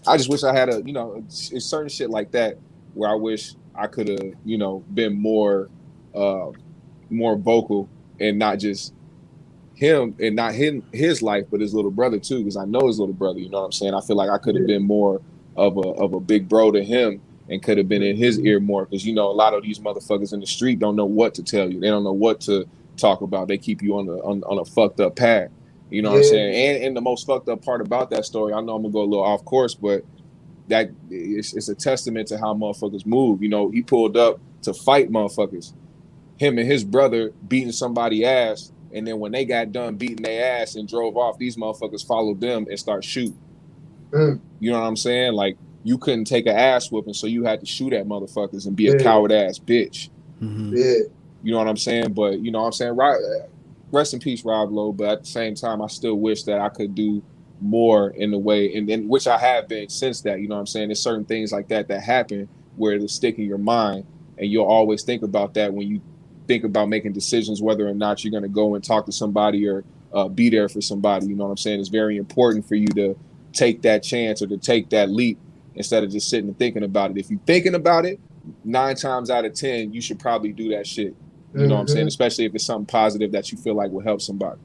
I just wish I had it's certain shit like that where I wish I could have, you know, been more vocal and not just him and not his life, but his little brother too, because I know his little brother, you know what I'm saying? I feel like I could have been more of a big bro to him and could have been in his ear more, because, you know, a lot of these motherfuckers in the street don't know what to tell you. They don't know what to talk about. They keep you on a fucked up path. You know what I'm saying? And the most fucked up part about that story, I know I'm gonna go a little off course, but that it's a testament to how motherfuckers move. You know, he pulled up to fight motherfuckers. Him and his brother beating somebody ass. And then when they got done beating their ass and drove off, these motherfuckers followed them and start shooting. You know what I'm saying? Like, you couldn't take an ass whooping, so you had to shoot at motherfuckers and be a coward ass bitch. You know what I'm saying? But, you know what I'm saying? Rest in peace, Rob Lowe. But at the same time, I still wish that I could do more in the way, and which I have been since that. You know what I'm saying? There's certain things like that happen where it'll stick in your mind, and you'll always think about that when you think about making decisions whether or not you're going to go and talk to somebody or be there for somebody. You know what I'm saying? It's very important for you to take that chance or to take that leap instead of just sitting and thinking about it. If you're thinking about it, 9 times out of 10, you should probably do that shit. You know what I'm saying? Especially if it's something positive that you feel like will help somebody.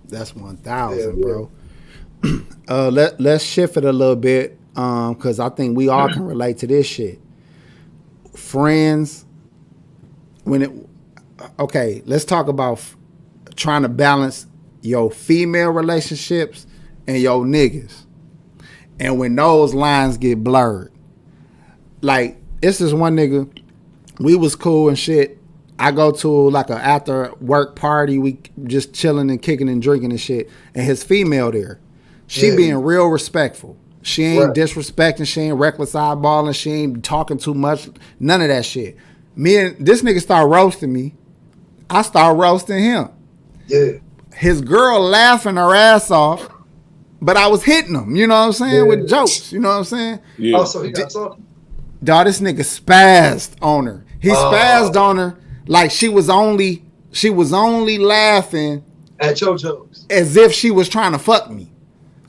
That's 1,000, bro. Let's shift it a little bit, because I think we all can relate to this shit. Friends, let's talk about trying to balance your female relationships and your niggas. And when those lines get blurred, like, this is one nigga, we was cool and shit. I go to like a after work party, we just chilling and kicking and drinking and shit, and his female there. She being real respectful. She ain't disrespecting, she ain't reckless eyeballing, she ain't talking too much, none of that shit. Me and this nigga start roasting me. I start roasting him. Yeah. His girl laughing her ass off, but I was hitting him, you know what I'm saying, with jokes, you know what I'm saying? Yeah. Oh, so he got something? Dawg, this nigga spazzed on her. He spazzed on her like she was only laughing at your jokes as if she was trying to fuck me.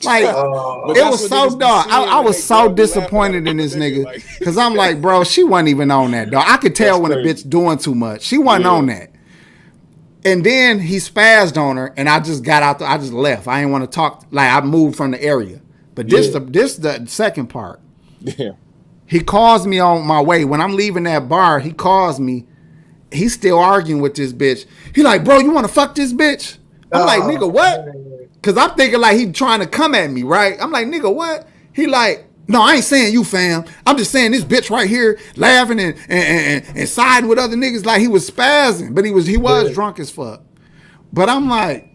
Like, it was so dark. I was so disappointed in this nigga, because I'm like, bro, she wasn't even on that, dog. I could tell when a bitch doing too much. She wasn't on that. And then he spazzed on her, and I just got out. I just left. I didn't want to talk. Like, I moved from the area. But this the second part. Yeah. He calls me on my way. When I'm leaving that bar, he calls me. He's still arguing with this bitch. He like, bro, you want to fuck this bitch? I'm like, nigga, what? Because I'm thinking like he trying to come at me, right? I'm like, nigga, what? He like, no, I ain't saying you, fam. I'm just saying this bitch right here laughing and siding with other niggas like he was spazzing. But he was drunk as fuck. But I'm like,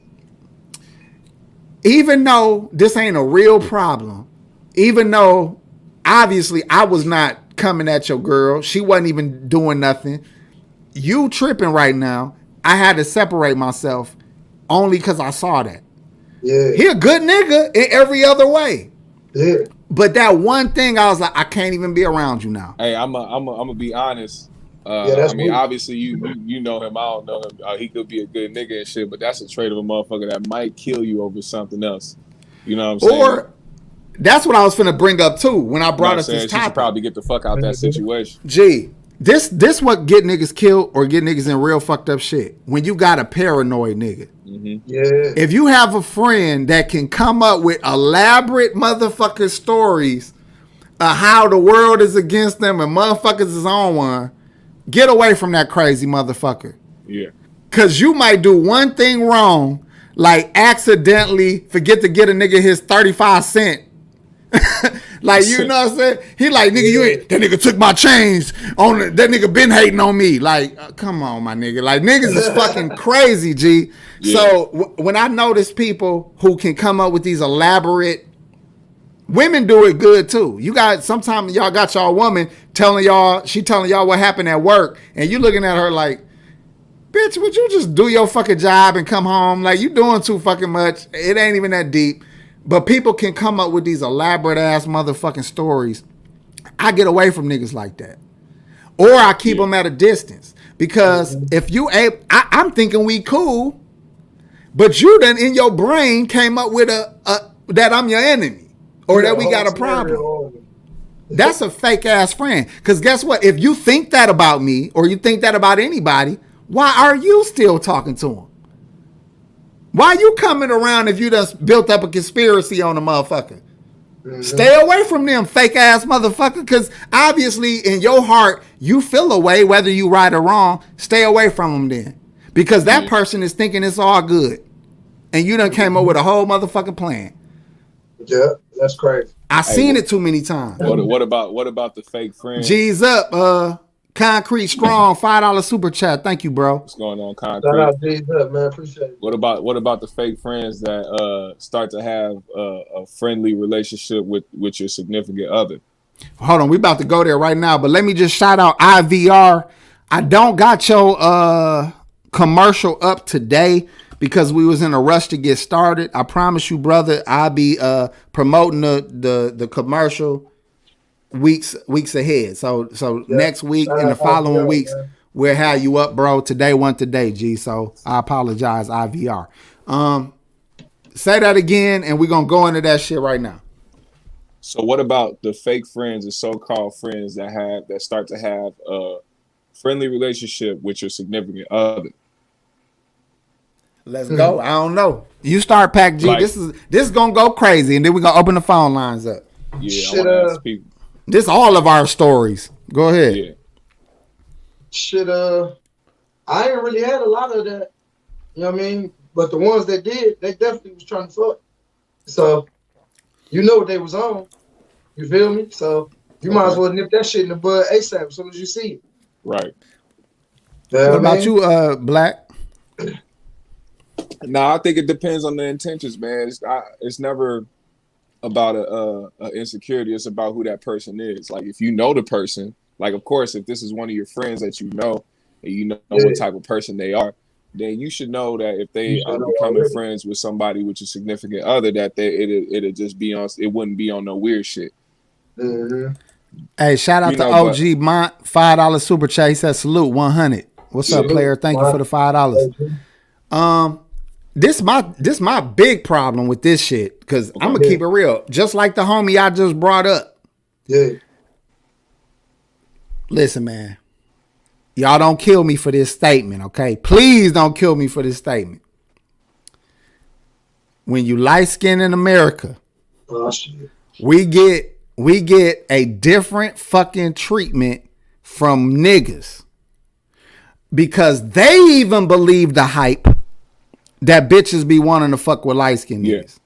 even though this ain't a real problem, even though obviously I was not coming at your girl, she wasn't even doing nothing, you tripping right now, I had to separate myself only because I saw that. Yeah. He a good nigga in every other way. Yeah. But that one thing, I was like, I can't even be around you now. Hey, I'm gonna be honest. I mean, obviously you know him. I don't know him. He could be a good nigga and shit, but that's a trait of a motherfucker that might kill you over something else. You know what I'm saying? Or that's what I was finna bring up too when I brought up this topic. You should probably get the fuck out that situation. Gee, this what get niggas killed or get niggas in real fucked up shit. When you got a paranoid nigga. Mm-hmm. Yeah. If you have a friend that can come up with elaborate motherfucking stories of how the world is against them and motherfuckers is on one, get away from that crazy motherfucker. Yeah. Cause you might do one thing wrong, like accidentally forget to get a nigga his 35 cents. Like, you know what I'm saying? He like, nigga, you ain't, that nigga took my chains on it. That nigga been hating on me. Like, come on, my nigga. Like, niggas is fucking crazy, G. Yeah. So when I notice people who can come up with these elaborate, women do it good too. You got, sometimes y'all got y'all woman telling y'all what happened at work, and you looking at her like, bitch, would you just do your fucking job and come home? Like, you doing too fucking much. It ain't even that deep. But people can come up with these elaborate ass motherfucking stories. I get away from niggas like that. Or I keep them at a distance. Because if you, I'm thinking we cool, but you then in your brain came up with that I'm your enemy. Or that we got a problem. That's a fake ass friend. Because guess what? If you think that about me, or you think that about anybody, why are you still talking to him? Why you coming around if you just built up a conspiracy on a motherfucker? Mm-hmm. Stay away from them fake ass motherfucker, because obviously in your heart you feel a way whether you right or wrong. Stay away from them then, because that person is thinking it's all good, and you done came up with a whole motherfucking plan. Yeah, that's crazy. I seen it too many times. What about the fake friends? G's up, Concrete Strong, $5 super chat. Thank you, bro. What's going on, Concrete? Shout out, G's up, man. Appreciate it. What about the fake friends that start to have a friendly relationship with your significant other? Hold on, we about to go there right now, but let me just shout out IVR. I don't got your commercial up today because we was in a rush to get started. I promise you, brother, I'll be promoting the commercial weeks ahead. So next week and the following weeks, we'll have you up, bro. Today wasn't today, G. So I apologize, IVR. Say that again, and we're gonna go into that shit right now. So what about the fake friends and so-called friends that start to have a friendly relationship with your significant other? Let's go. I don't know. You start, Pac G. Like, This is gonna go crazy, and then we're gonna open the phone lines up. yeah, I want to ask people. This all of our stories. Go ahead. Yeah. I ain't really had a lot of that. You know what I mean? But the ones that did, they definitely was trying to fuck. So you know what they was on. You feel me? So you might as well nip that shit in the bud ASAP as soon as you see it. Right. What about you, Black? No, I think it depends on the intentions, man. It's never about a insecurity. It's about who that person is. Like, if you know the person, like, of course, if this is one of your friends that you know, and you know what type of person they are, then you should know that if they are becoming friends with somebody with your significant other, that it'll just be on. It wouldn't be on no weird shit. Mm-hmm. Hey, shout out to OG Mont, $5 super chat. He said salute 100. What's up, player? Thank you for the $5. This my big problem with this shit, because I'm gonna keep it real. Just like the homie I just brought up. Yeah. Listen, man. Y'all don't kill me for this statement, okay? Please don't kill me for this statement. When you light skin in America, we get a different fucking treatment from niggas, because they even believe the hype that bitches be wanting to fuck with light skinned niggas.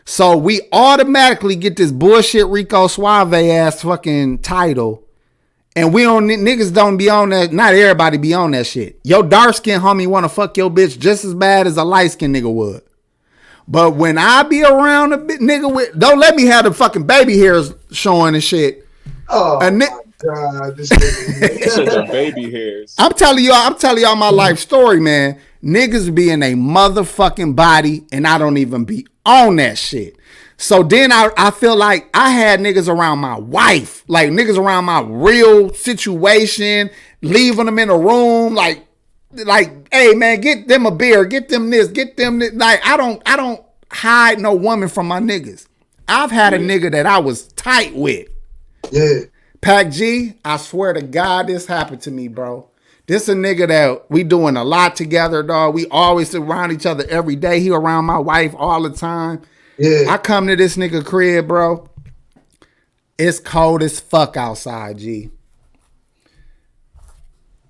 So we automatically get this bullshit Rico Suave ass fucking title. And niggas don't be on that. Not everybody be on that shit. Your dark skinned homie want to fuck your bitch just as bad as a light skinned nigga would. But when I be around a nigga with, don't let me have the fucking baby hairs showing and shit. Oh my God, this baby hairs. I'm telling y'all my life story, man. Niggas be in a motherfucking body, and I don't even be on that shit. So then I feel like I had niggas around my wife, like niggas around my real situation, leaving them in a room, like, hey man, get them a beer, get them this, get them this. Like, I don't hide no woman from my niggas. I've had a nigga that I was tight with. Yeah. Pac G, I swear to God, this happened to me, bro. This a nigga that we doing a lot together, dog. We always around each other every day. He around my wife all the time. Yeah. I come to this nigga crib, bro. It's cold as fuck outside, G.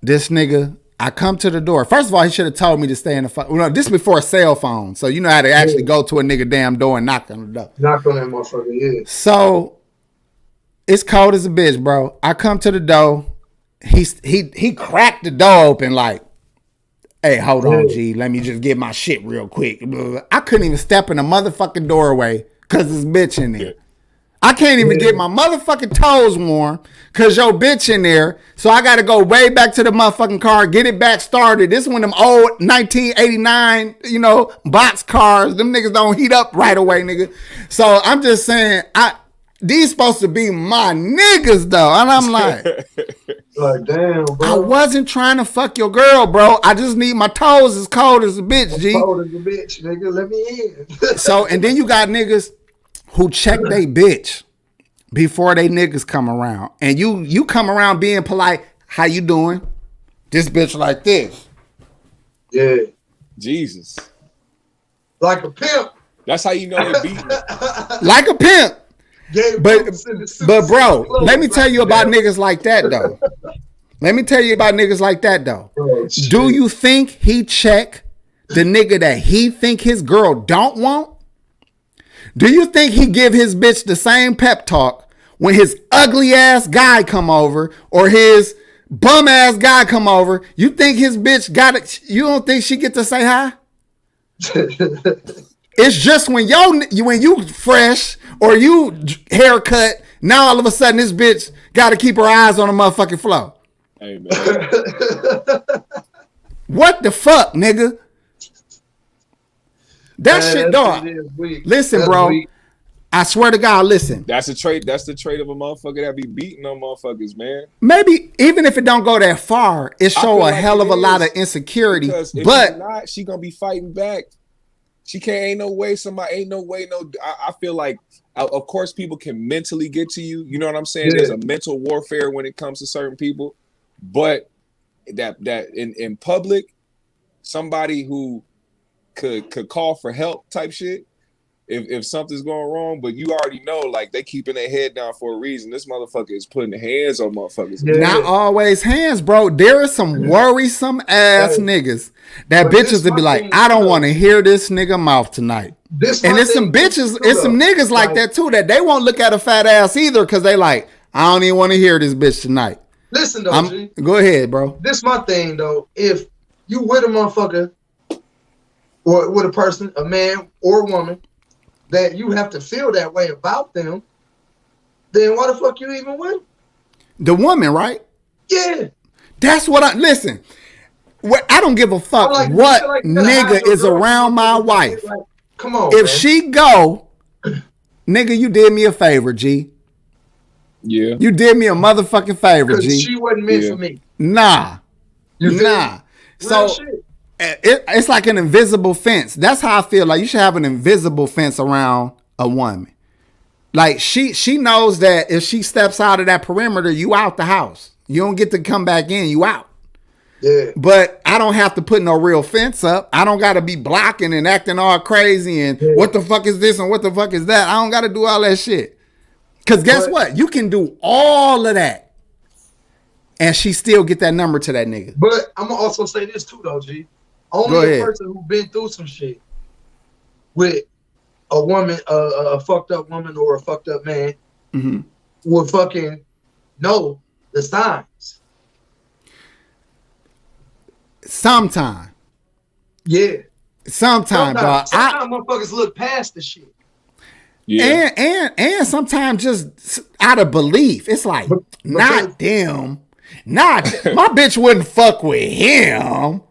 This nigga, I come to the door. First of all, he should have told me to stay in the fuck. Well, no, this before a cell phone. So you know how to actually go to a nigga damn door and knock on the door. Knock on that motherfucker, yeah. So it's cold as a bitch, bro. I come to the door. He cracked the door open like, hey, hold on, G. Let me just get my shit real quick. I couldn't even step in the motherfucking doorway because this bitch in there. I can't even get my motherfucking toes warm because your bitch in there. So I got to go way back to the motherfucking car, get it back started. This is one of them old 1989, box cars. Them niggas don't heat up right away, nigga. So I'm just saying, these supposed to be my niggas, though. And I'm like, damn, bro. I wasn't trying to fuck your girl, bro. I just need my toes as cold as a bitch, G. Cold as a bitch, nigga. Let me in. So, and then you got niggas who check they bitch before they niggas come around. And you come around being polite. How you doing? This bitch like this. Yeah. Jesus. Like a pimp. That's how you know they beat. Like a pimp. But bro, let me tell you about niggas like that though. Oh, do you think he check the nigga that he think his girl don't want? Do you think he give his bitch the same pep talk when his ugly ass guy come over or his bum ass guy come over? You think his bitch got it? You don't think she get to say hi? It's just when you fresh or you haircut, now all of a sudden this bitch got to keep her eyes on the motherfucking floor. Hey, man. What the fuck, nigga? That shit, dog. Listen, bro. Weak. I swear to God, listen. That's the trait of a motherfucker that be beating on motherfuckers, man. Maybe even if it don't go that far, it show a hell of a lot of insecurity. Because if but not, she gonna be fighting back. She can't. Ain't no way. Somebody ain't no way. No. I feel like, of course, people can mentally get to you. You know what I'm saying? Yeah. There's a mental warfare when it comes to certain people, but that in public, somebody who could call for help type shit. If something's going wrong, but you already know, like, they keeping their head down for a reason. This motherfucker is putting hands on motherfuckers. Yeah. Not always hands, bro. There is some worrisome ass niggas that But bitches to be like, I don't want to hear this nigga mouth tonight. And it's some bitches, it's some niggas like that too, that they won't look at a fat ass either because they like, I don't even want to hear this bitch tonight. Listen though, G. Go ahead, bro. This my thing though. If you with a motherfucker or with a person, a man or a woman, that you have to feel that way about them, then why the fuck you even with them? The woman, right? Yeah. That's what listen. I don't give a fuck what nigga is around my wife. Like, come on, if man. she go, nigga, you did me a favor, G. Yeah. You did me a motherfucking favor, G. She wasn't meant for me. Nah. Nah. So it's like an invisible fence. That's how I feel. Like you should have an invisible fence around a woman. Like she knows that if she steps out of that perimeter, you out the house. You don't get to come back in, you out. Yeah. But I don't have to put no real fence up. I don't got to be blocking and acting all crazy and what the fuck is this and what the fuck is that. I don't got to do all that shit. Because guess what? You can do all of that and she still get that number to that nigga. But I'm going to also say this too, though, G. Only a person who been through some shit with a woman, a fucked up woman or a fucked up man would fucking know the signs. Sometime. Yeah. Sometime, dog. Sometimes motherfuckers look past the shit. Yeah. And sometimes just out of belief. It's like, not them. Not my bitch wouldn't fuck with him.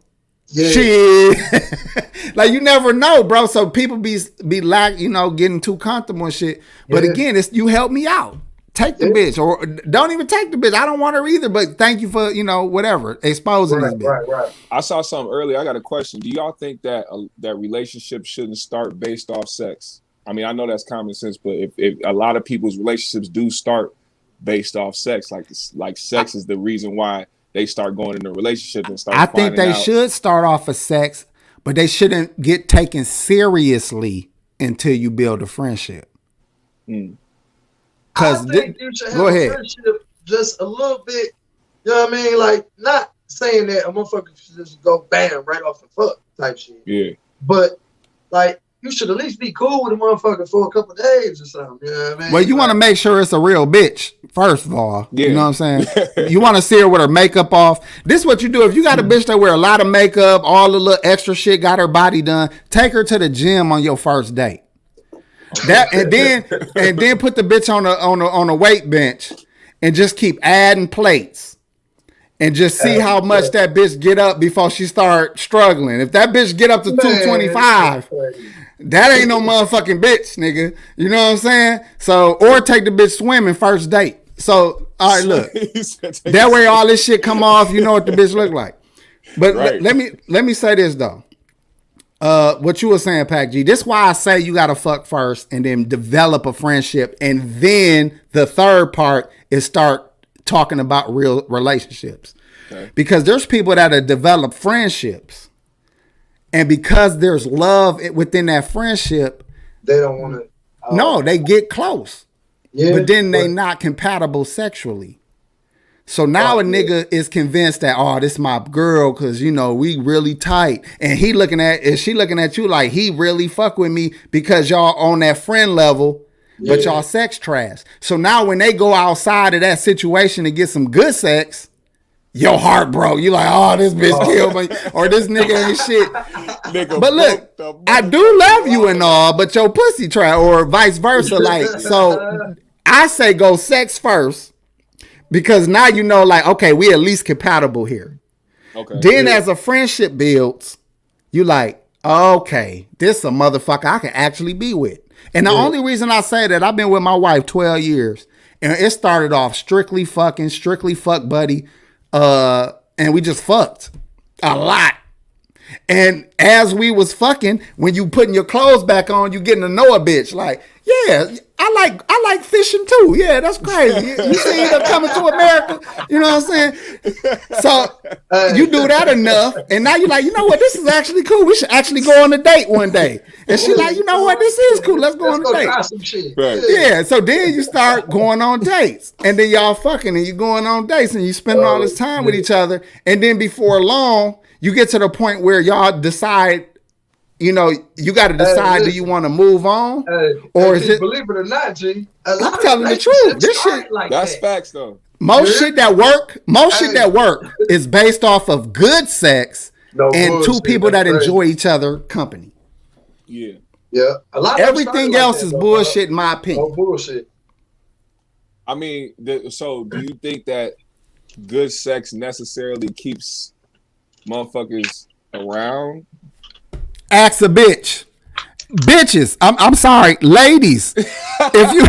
Yeah. Shit. Like you never know, bro. So people be getting too comfortable and shit. But again, it's you help me out. Take the bitch or don't even take the bitch. I don't want her either, but thank you for, whatever, exposing this bitch. Right. I saw something earlier. I got a question. Do y'all think that that relationships shouldn't start based off sex? I mean, I know that's common sense, but if a lot of people's relationships do start based off sex, like sex is the reason why they start going into a relationship and start. I think they should start off of sex, but they shouldn't get taken seriously until you build a friendship. I think you should have a friendship just a little bit. You know what I mean? Like not saying that a motherfucker should just go bam right off the fuck type shit. Yeah. But like you should at least be cool with a motherfucker for a couple of days or something. You know what I mean? Well, you want to make sure it's a real bitch, first of all. Yeah. You know what I'm saying? You want to see her with her makeup off. This is what you do. If you got a bitch that wear a lot of makeup, all the little extra shit, got her body done, take her to the gym on your first date. That and then put the bitch on a weight bench and just keep adding plates. And just see how much that bitch get up before she start struggling. If that bitch get up to 225, that ain't no motherfucking bitch, nigga. You know what I'm saying? So, or take the bitch swimming first date. So, all right, look. That way all this shit come off, you know what the bitch look like. But let me say this though. What you were saying, Pac G. This is why I say you gotta fuck first and then develop a friendship. And then the third part is start talking about real relationships. Okay. Because there's people that have developed friendships. And because there's love within that friendship, they don't want to. No, they get close. Yeah, but then they not compatible sexually. So now a nigga is convinced that, this is my girl because, we really tight. And she looking at you like he really fuck with me because y'all on that friend level, but y'all sex trash. So now when they go outside of that situation to get some good sex, your heart broke. You like, this bitch killed me, or this nigga ain't shit. But look, I do love you and all, but your pussy try, or vice versa. Like, so I say go sex first because now like, okay, we at least compatible here. Okay. Then as a friendship builds, you like, okay, this a motherfucker I can actually be with. And the only reason I say that, I've been with my wife 12 years, and it started off strictly fuck buddy. And we just fucked a lot. And as we was fucking, when you putting your clothes back on, you getting to know a bitch. Like, yeah, I like fishing too. Yeah, that's crazy. You see them coming to America. You know what I'm saying? So you do that enough, and now you're like, you know what? This is actually cool. We should actually go on a date one day. And she like, you know what? This is cool. Let's go on a date. Try some shit. Right. Yeah. So then you start going on dates, and then y'all fucking, and you going on dates, and you spending all this time with each other, and then before long, you get to the point where y'all decide. You know, you got to decide: do you want to move on, or is it? Believe it or not, G, I'm telling the truth. This shit, like that's that. facts though. Most shit that work is based off of good sex and bullshit, two people that crazy. enjoy each other company. Yeah. Yeah. A lot of everything else is bullshit, in my opinion. Oh, bullshit. I mean, so do you think that good sex necessarily keeps motherfuckers around? Ask a bitch. Bitches, I'm sorry, ladies. If you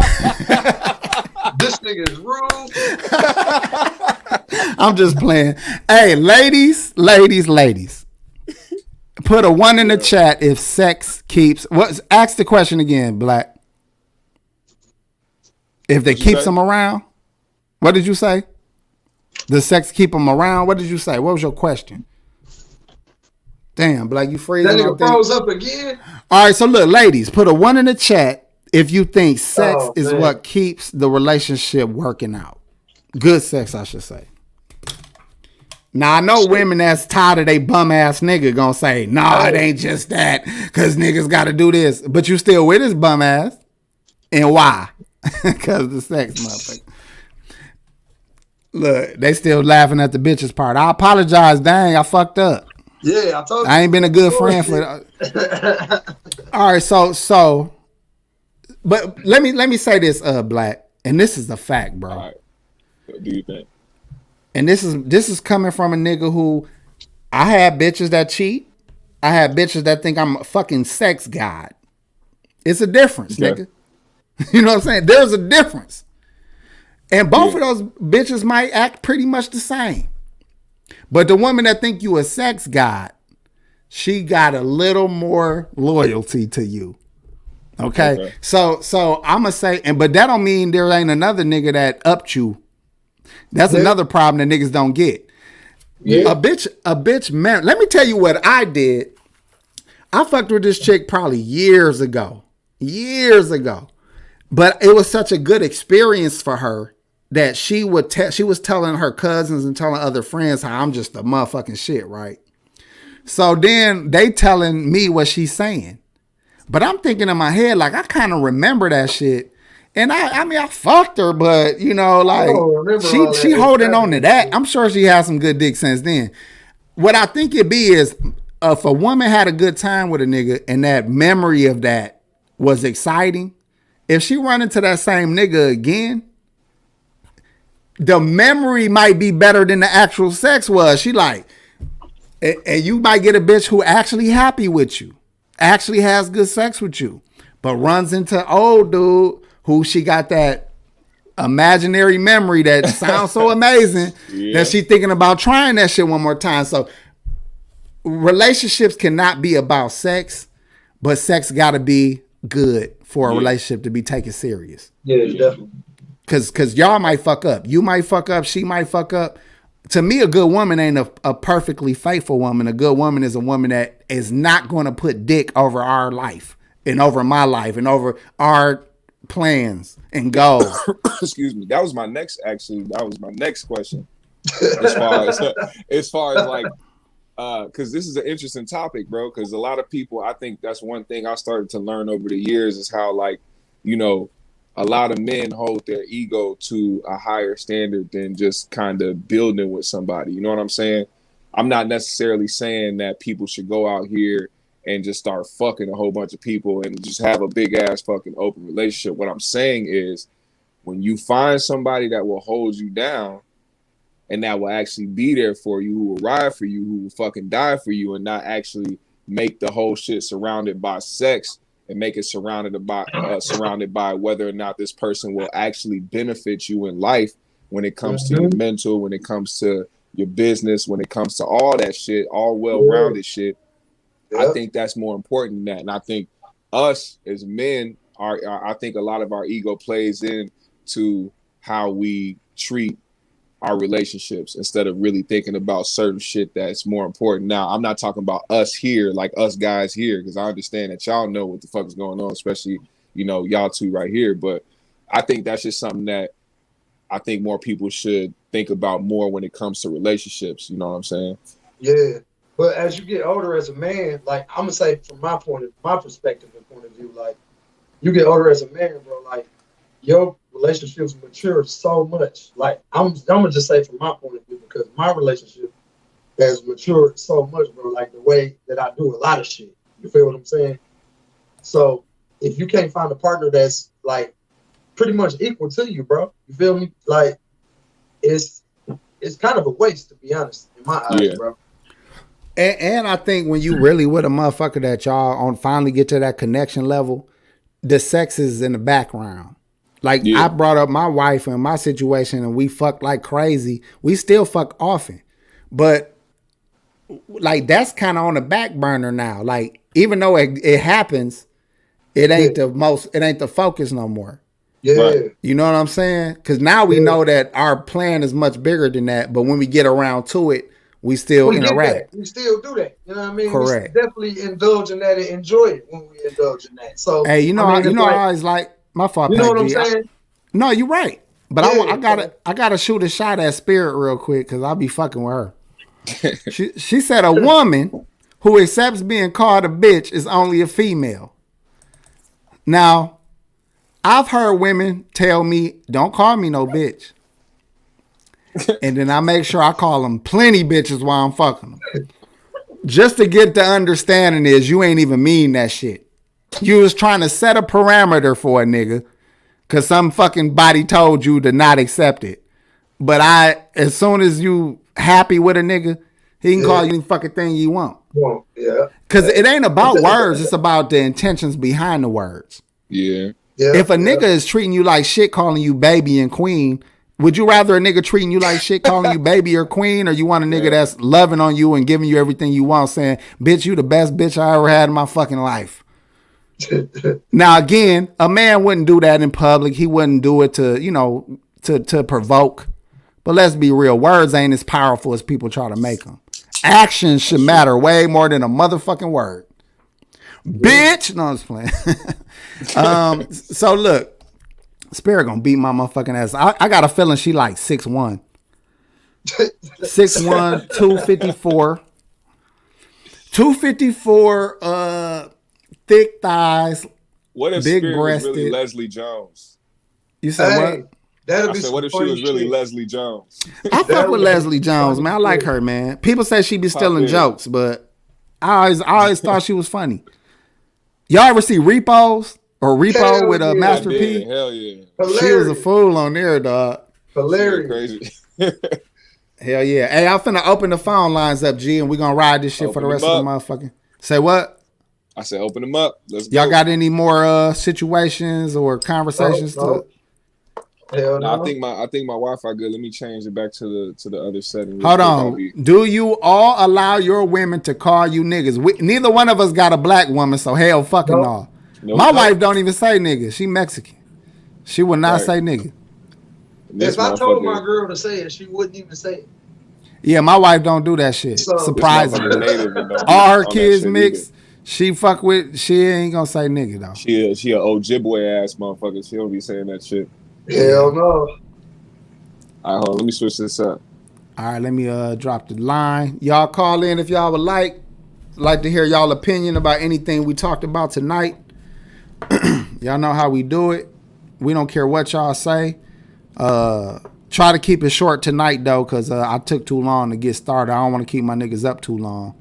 This nigga is rude. I'm just playing. Hey, ladies. Put a 1 in the chat if sex keeps. Ask the question again, Black. If they keeps them around. What did you say? Does sex keep them around? What did you say? What was your question? Damn, Black, you freezing. That nigga froze up again. All right, so look, ladies, put a 1 in the chat if you think sex is what keeps the relationship working out. Good sex, I should say. Now, I know women that's tired of they bum ass nigga gonna say, nah, it ain't just that, because niggas gotta do this. But you still with his bum ass. And why? Because the sex, motherfucker. Look, they still laughing at the bitches part. I apologize, dang, I fucked up. Yeah, I told you. I ain't been a good friend for. All right, so, but let me say this, Black, and this is a fact, bro. All right. What do you think? And this is coming from a nigga who I had bitches that cheat. I had bitches that think I'm a fucking sex god. It's a difference, nigga. You know what I'm saying? There's a difference. And both of those bitches might act pretty much the same. But the woman that think you a sex god, she got a little more loyalty to you. Okay. So I'ma say, but that don't mean there ain't another nigga that upped you. That's another problem that niggas don't get. Yeah. A bitch, man. Let me tell you what I did. I fucked with this chick probably years ago. But it was such a good experience for her that she was telling her cousins and telling other friends how I'm just a motherfucking shit, right? So then they telling me what she's saying. But I'm thinking in my head, like, I kind of remember that shit. And I mean, I fucked her, but, you know, like, she holding on to that. I'm sure she has some good dick since then. What I think it be is, if a woman had a good time with a nigga and that memory of that was exciting, if she run into that same nigga again, the memory might be better than the actual sex was. She like, and you might get a bitch who actually happy with you, actually has good sex with you, but runs into old dude who she got that imaginary memory that sounds so amazing that she thinking about trying that shit one more time. So relationships cannot be about sex, but sex got to be good for a relationship to be taken serious. Yeah, definitely. Cause y'all might fuck up. You might fuck up. She might fuck up. To me, a good woman ain't a perfectly faithful woman. A good woman is a woman that is not going to put dick over our life and over my life and over our plans and goals. Excuse me. That was my next question. As far as like, because this is an interesting topic, bro. Because a lot of people, I think that's one thing I started to learn over the years is how, like, you know, a lot of men hold their ego to a higher standard than just kind of building with somebody. You know what I'm saying? I'm not necessarily saying that people should go out here and just start fucking a whole bunch of people and just have a big ass fucking open relationship. What I'm saying is, when you find somebody that will hold you down and that will actually be there for you, who will ride for you, who will fucking die for you, and not actually make the whole shit surrounded by sex and make it surrounded by whether or not this person will actually benefit you in life when it comes to your mental, when it comes to your business, when it comes to all that shit, all well-rounded shit. I think that's more important than that. And I think us as men I think a lot of our ego plays into how we treat our relationships instead of really thinking about certain shit that's more important. Now, I'm not talking about us here, like us guys here, because I understand that y'all know what the fuck is going on, especially, y'all two right here. But I think that's just something that I think more people should think about more when it comes to relationships. You know what I'm saying? Yeah. But as you get older as a man, like I'm gonna say from my perspective and point of view, like you get older as a man, bro, like your relationships mature so much. Like I'm gonna just say from my point of view, because my relationship has matured so much, bro. Like the way that I do a lot of shit. You feel what I'm saying? So if you can't find a partner that's like pretty much equal to you, bro, you feel me? Like it's kind of a waste, to be honest, in my eyes, bro. And I think when you really with a motherfucker that y'all on finally get to that connection level, the sex is in the background. Like I brought up my wife and my situation and we fucked like crazy. We still fuck often. But like that's kind of on the back burner now. Like even though it happens, it ain't the focus no more. Yeah. Right. You know what I'm saying? Because now we know that our plan is much bigger than that. But when we get around to it, we still interact. We still do that. You know what I mean? Correct. We definitely indulge in that and enjoy it when we indulge in that. So hey, I always like my fault. You know what I'm saying? No, you're right. But I gotta shoot a shot at Spirit real quick because I'll be fucking with her. she said a woman who accepts being called a bitch is only a female. Now, I've heard women tell me, "Don't call me no bitch." And then I make sure I call them plenty bitches while I'm fucking them. Just to get the understanding is you ain't even mean that shit. You was trying to set a parameter for a nigga because some fucking body told you to not accept it. But as soon as you happy with a nigga, he can call you any fucking thing you want. Yeah. Because it ain't about words. It's about the intentions behind the words. Yeah. If a nigga is treating you like shit, calling you baby and queen, would you rather a nigga treating you like shit, calling you baby or queen, or you want a nigga that's loving on you and giving you everything you want, saying, bitch, you the best bitch I ever had in my fucking life? Now, again, a man wouldn't do that in public. He wouldn't do it to provoke. But let's be real. Words ain't as powerful as people try to make them. Actions should matter way more than a motherfucking word. Bitch! No, I'm just playing. So, look. Spirit gonna beat my motherfucking ass. I got a feeling she like 6'1". 6'1", 254. 254, thick thighs. What if big Spirit breasted. was really Leslie Jones? You said what? I said, what if she was really Leslie Jones? I fuck with Leslie Jones, man. I like her, man. People say she be stealing jokes, but I always thought she was funny. Y'all ever see Repos? Or Repo with Master P? Hell yeah. Hilarious. She was a fool on there, dog. Hilarious. Crazy. Hell yeah. Hey, I'm finna open the phone lines up, G, and we're gonna ride this shit for the rest of the motherfucking. Say what? I said open them up. Let's go. Y'all got any more situations or conversations to? Hell no. I think my Wi-Fi good. Let me change it back to the other setting. Hold on. Do you all allow your women to call you niggas? Neither one of us got a black woman, so hell fucking no. My wife don't even say nigga. She Mexican. She would not say nigga. If I told my girl to say it, she wouldn't even say it. Yeah, my wife don't do that shit. So, surprisingly. All her kids mixed. She fuck with. She ain't gonna say nigga though. She a Ojibwe ass motherfucker. She don't be saying that shit. Hell no. All right, hold on. Let me switch this up. All right, let me drop the line. Y'all call in if y'all would like to hear y'all opinion about anything we talked about tonight. Y'all know how we do it. We don't care what y'all say. Try to keep it short tonight though, cause I took too long to get started. I don't want to keep my niggas up too long.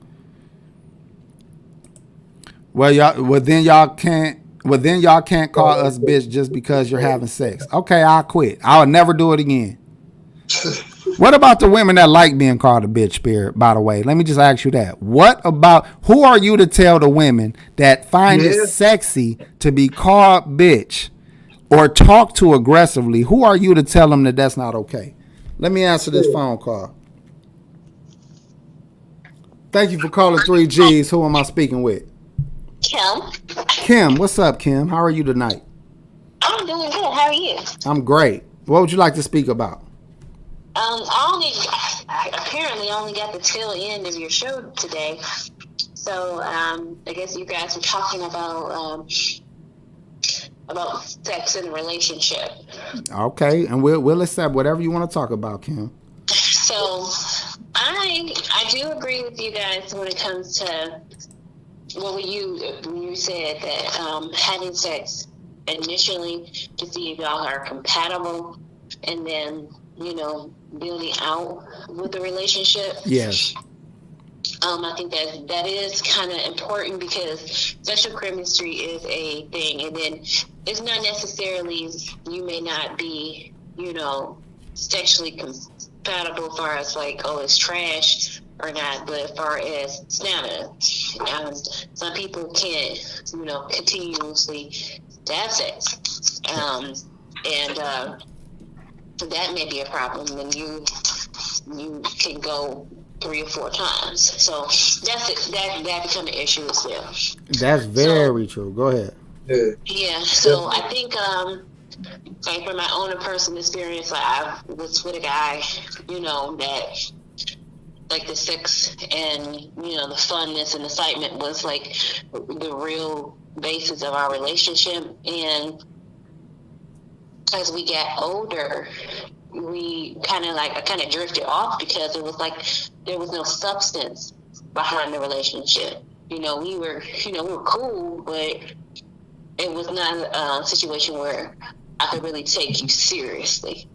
Well, then y'all can't call us bitch just because you're having sex. Okay, I'll quit. I'll never do it again. What about the women that like being called a bitch, Spirit, by the way? Let me just ask you that. Who are you to tell the women that find it sexy to be called bitch or talk to aggressively? Who are you to tell them that that's not okay? Let me answer this phone call. Thank you for calling 3G's. Who am I speaking with? Kim. Kim, what's up, Kim? How are you tonight? I'm doing good. How are you? I'm great. What would you like to speak about? I apparently only got the tail end of your show today. So, I guess you guys were talking about sex in a relationship. Okay, and we'll accept whatever you want to talk about, Kim. So, I do agree with you guys when it comes to when you said that having sex initially to see if y'all are compatible, and then building out with the relationship. Yes. I think that is kind of important because sexual chemistry is a thing, and then it's not necessarily you may not be sexually compatible as far as like, oh, it's trash or not, but as far as stamina, some people can't continuously have sex, and that may be a problem when you can go 3 or 4 times. So that's it. That become an issue as well. That's very true. Go ahead. Yeah. So I think like from my own personal experience, like I was with a guy, that like the sex and the funness and excitement was like the real basis of our relationship. And as we got older, we I kind of drifted off because it was like there was no substance behind the relationship. We were cool, but it was not a situation where I could really take you seriously.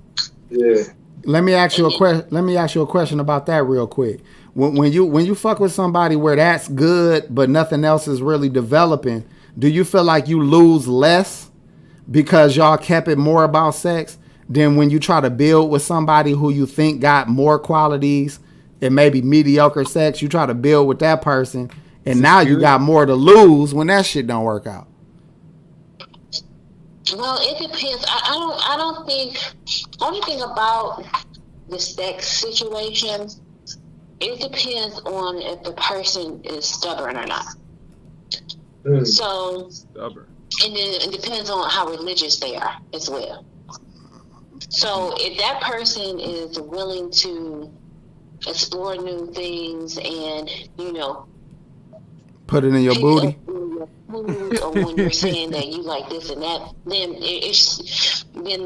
Yeah. Let me ask you a question. Let me ask you a question about that real quick. When you fuck with somebody where that's good, but nothing else is really developing, do you feel like you lose less because y'all kept it more about sex than when you try to build with somebody who you think got more qualities and maybe mediocre sex? You try to build with that person, and now you got more to lose when that shit don't work out. Well, it depends. I don't think only thing about the sex situation, it depends on if the person is stubborn or not. So Stubborn. And then it depends on how religious they are as well. So if that person is willing to explore new things and, put it in your booty, or when you're saying that you like this and that, then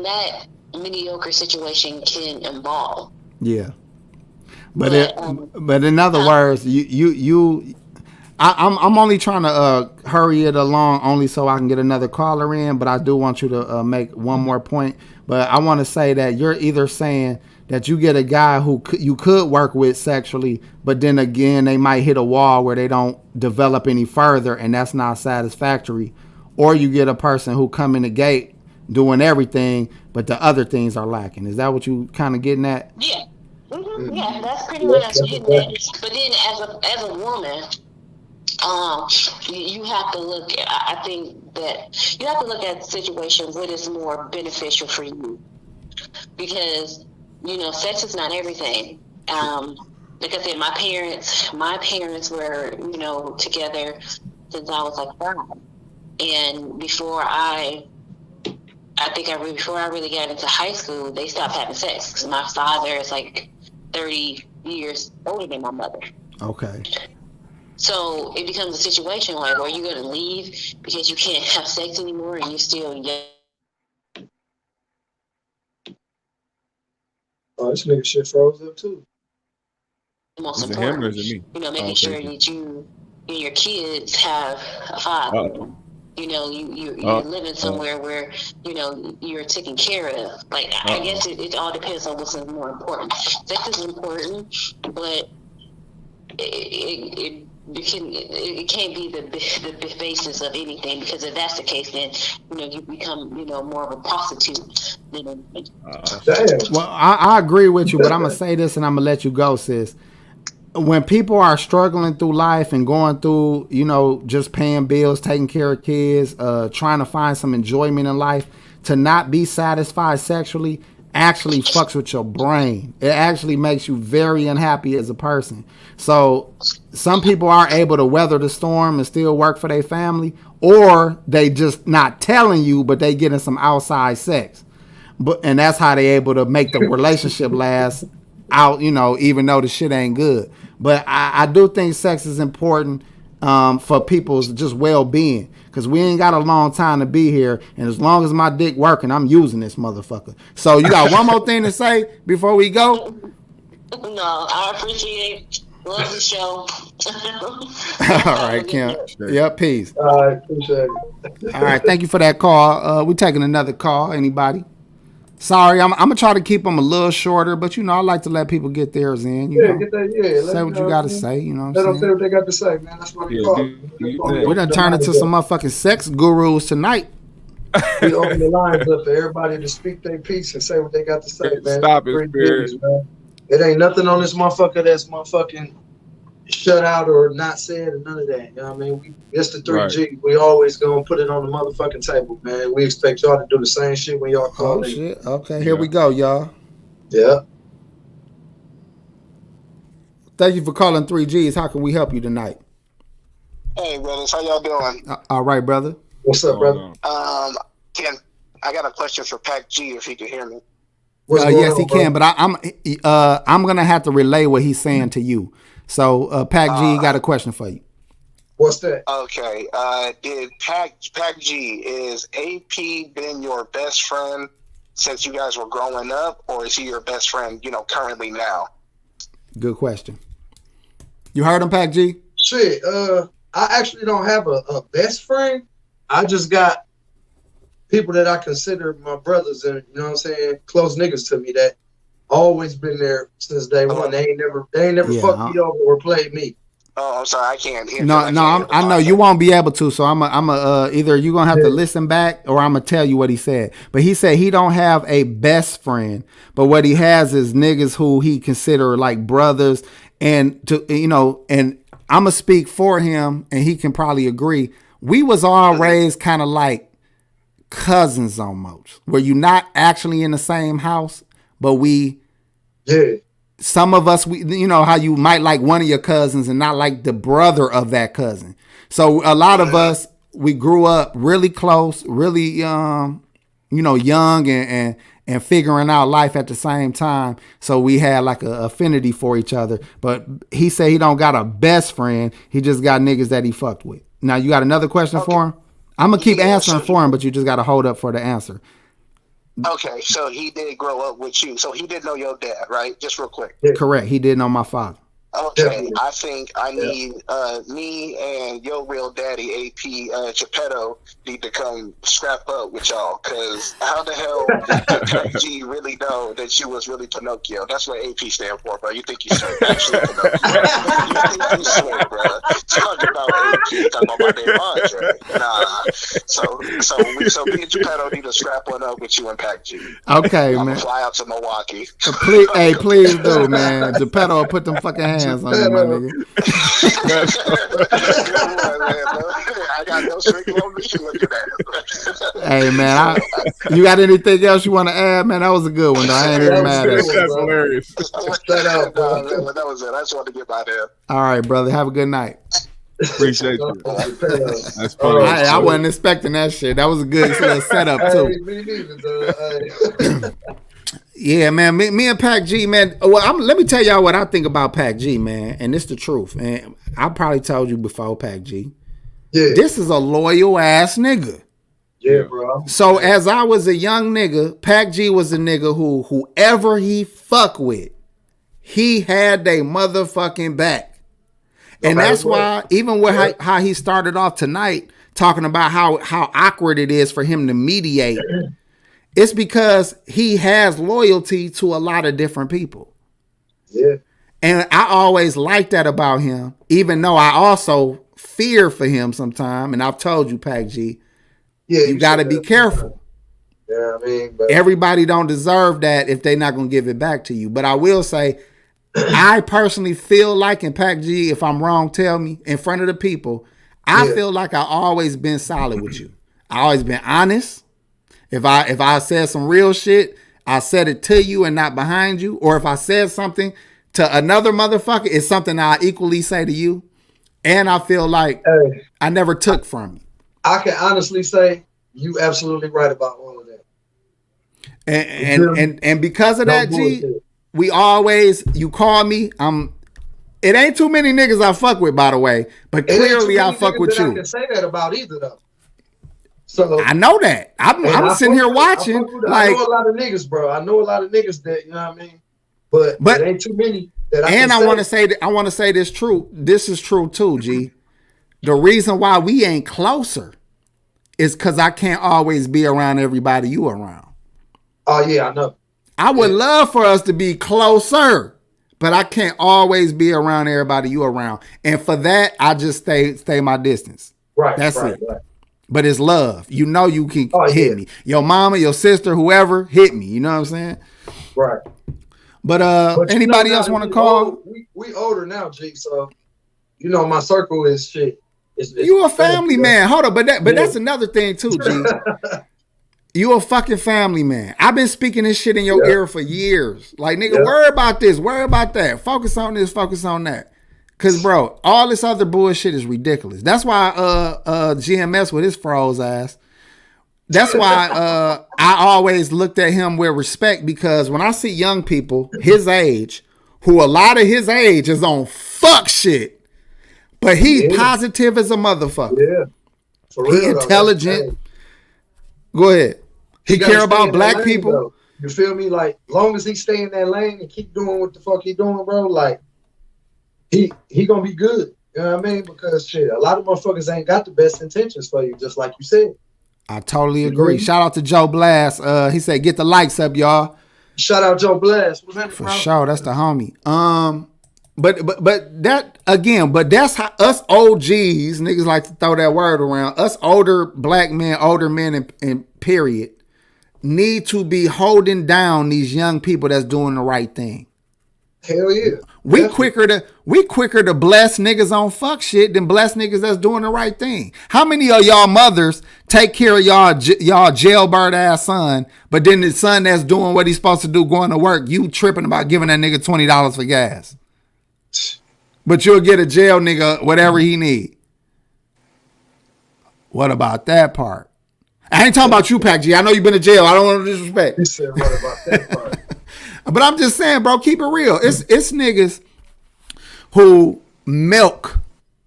that mediocre situation can involve. Yeah. But in other words, I'm only trying to hurry it along only so I can get another caller in, but I do want you to make one more point. But I want to say that you're either saying that you get a guy who you could work with sexually, but then again, they might hit a wall where they don't develop any further, and that's not satisfactory. Or you get a person who come in the gate doing everything, but the other things are lacking. Is that what you kind of getting at? Yeah. Mm-hmm. Yeah, that's pretty much what you're getting at. But then as a woman, you have to look at, I think that you have to look at the situation, what is more beneficial for you, because sex is not everything. Like I said, my parents were together since I was like 5, and before I really got into high school, they stopped having sex because my father is like 30 years older than my mother. Okay. So it becomes a situation like, are you going to leave because you can't have sex anymore and you're still young? Oh, this nigga shit froze up too. Most Is it him or important, is it me? making sure that you and your kids have a father. Uh-oh. You're living somewhere where you're taken care of. Like I guess it all depends on what's more important. Sex is important, but it can't be the basis of anything, because if that's the case, then you become more of a prostitute. Damn. Well, I agree with you, but I'm gonna say this and I'm gonna let you go, sis. When people are struggling through life and going through, just paying bills, taking care of kids, trying to find some enjoyment in life, to not be satisfied sexually, actually fucks with your brain. It actually makes you very unhappy as a person. So some people are able to weather the storm and still work for their family, or they just not telling you, but they getting some outside sex. And that's how they able to make the relationship last out, even though the shit ain't good. But I do think sex is important for people's just well-being, because we ain't got a long time to be here, and as long as my dick working, I'm using this motherfucker. So you got one more thing to say before we go? No, I appreciate it. Love the show. All right, Kim. Yep, peace. All right, appreciate it. All right, thank you for that call. We taking another call. Anybody? Sorry, I'm gonna try to keep them a little shorter, but I like to let people get theirs in. Get that. Say what you gotta say. You know what let I'm them say saying? what they got to say, man. That's what we call. We done turned into some motherfucking sex gurus tonight. We open the lines up for everybody to speak their piece and say what they got to say, man. Stop it, Spirit. Man. It ain't nothing on this motherfucker that's motherfucking shut out or not said or none of that. You know what I mean? It's the 3G. Right. We always gonna put it on the motherfucking table, man. We expect y'all to do the same shit when y'all call in. Shit. Okay, here we go, y'all. Yeah. Thank you for calling 3G's. How can we help you tonight? Hey, brothers. How y'all doing? All right, brother. What's up, brother? Ken, I got a question for Pac G if he can hear me. Yes, he can, but I'm gonna have to relay what he's saying to you. So, Pac G got a question for you. What's that? Okay. Did Pac G, is AP been your best friend since you guys were growing up, or is he your best friend, currently now? Good question. You heard him, Pac G? Shit. I actually don't have a best friend. I just got people that I consider my brothers, and close niggas to me that always been there since day one. They ain't never fucked me over or played me. Oh, I'm sorry, I can't hear. I know you won't be able to. So I'm either you're gonna have to listen back, or I'm gonna tell you what he said. But he said he don't have a best friend, but what he has is niggas who he consider like brothers, and and I'm gonna speak for him, and he can probably agree. We was all raised kind of like cousins almost, where you're not actually in the same house, but some of us, how you might like one of your cousins and not like the brother of that cousin. So a lot of us, we grew up really close, really, young and figuring out life at the same time. So we had like a affinity for each other. But he said he don't got a best friend. He just got niggas that he fucked with. Now you got another question for him? I'm gonna keep answering for him, but you just got to hold up for the answer. Okay, so he did grow up with you. So he did know your dad, right? Just real quick. Correct. He did know my father. Okay, I think I need me and your real daddy, AP Geppetto, need to come scrap up with y'all. Because how the hell did Pac G really know that you was really Pinocchio? That's what AP stand for, bro. You think you actually Pinocchio? You think you swear, bro? Talk about AP, talk about my name Andre. Nah. So me and Geppetto need to scrap one up with you and Pac G. Okay, I'm man. Fly out to Milwaukee. Please do, man. Geppetto will put them fucking hands on you, my nigga. I got no string on me. Look at that. Hey, man, you got anything else you want to add, man? That was a good one, though. I ain't even mad at you. That's hilarious. That was it. I just wanted to get by there. All right, brother. Have a good night. Appreciate you. That's funny. I wasn't expecting that shit. That was a good little setup, too. Me neither, Yeah, man. Me and Pac G, man. Well, let me tell y'all what I think about Pac G, man. And it's the truth. And I probably told you before, Pac G. Yeah. This is a loyal ass nigga. Yeah, bro. So as I was a young nigga, Pac G was a nigga whoever he fuck with, he had they motherfucking back. And that's why, even with how he started off tonight, talking about how awkward it is for him to mediate, it's because he has loyalty to a lot of different people. Yeah. And I always liked that about him, even though I also fear for him sometimes. And I've told you, Pac G, you got to be careful. Yeah, everybody don't deserve that if they're not going to give it back to you. But I will say, I personally feel like, and Pac G, if I'm wrong, tell me in front of the people, I feel like I always been solid with you. I always been honest. If I said some real shit, I said it to you and not behind you, or if I said something to another motherfucker, it's something I equally say to you. And I feel like I never took from you. I can honestly say you absolutely right about all of that. And because of that, G, we always, you call me, it ain't too many niggas I fuck with, by the way, but clearly I fuck with you. I can say that about either though. So I know that. I'm sitting here watching. I know a lot of niggas, bro. I know a lot of niggas that, you know what I mean? But it ain't too many that I and I want to say that I want to say this true. This is true too, G. The reason why we ain't closer is because I can't always be around everybody you around. Oh yeah, I know. I would love for us to be closer, but I can't always be around everybody you around. And for that, I just stay my distance. Right. That's right, it. Right. But it's love. You know you can hit me. Your mama, your sister, whoever, hit me. You know what I'm saying? Right. But anybody else want to call? We older now, G. So you know my circle is shit. You a family man. Hold on, but that's another thing too, G. You a fucking family man. I've been speaking this shit in your ear for years. Like, nigga, worry about this, worry about that. Focus on this, focus on that. Cause bro, all this other bullshit is ridiculous. That's why GMS with his froze ass. That's why I always looked at him with respect, because when I see young people his age, who a lot of his age is on fuck shit, but he's positive as a motherfucker. Yeah. For real, he intelligent. Go ahead. He care about black people. Though. You feel me? Like, long as he stay in that lane and keep doing what the fuck he doing, bro, like, he gonna be good. You know what I mean? Because shit, a lot of motherfuckers ain't got the best intentions for you, just like you said. I totally agree. Mm-hmm. Shout out to Joe Blast. He said, get the likes up, y'all. Shout out Joe Blast. For sure, that's the homie. But that again, but that's how us OGs, niggas like to throw that word around. Us older black men, older men in period, need to be holding down these young people that's doing the right thing. Hell yeah. We quicker to bless niggas on fuck shit than bless niggas that's doing the right thing. How many of y'all mothers take care of y'all jailbird ass son, but then the son that's doing what he's supposed to do, going to work, you tripping about giving that nigga $20 for gas? But you'll get a jail nigga whatever he need. What about that part? I ain't talking about you, Pac G. I know you've been to jail. I don't want to disrespect. He said, what about that part? But I'm just saying, bro, keep it real. It's niggas who milk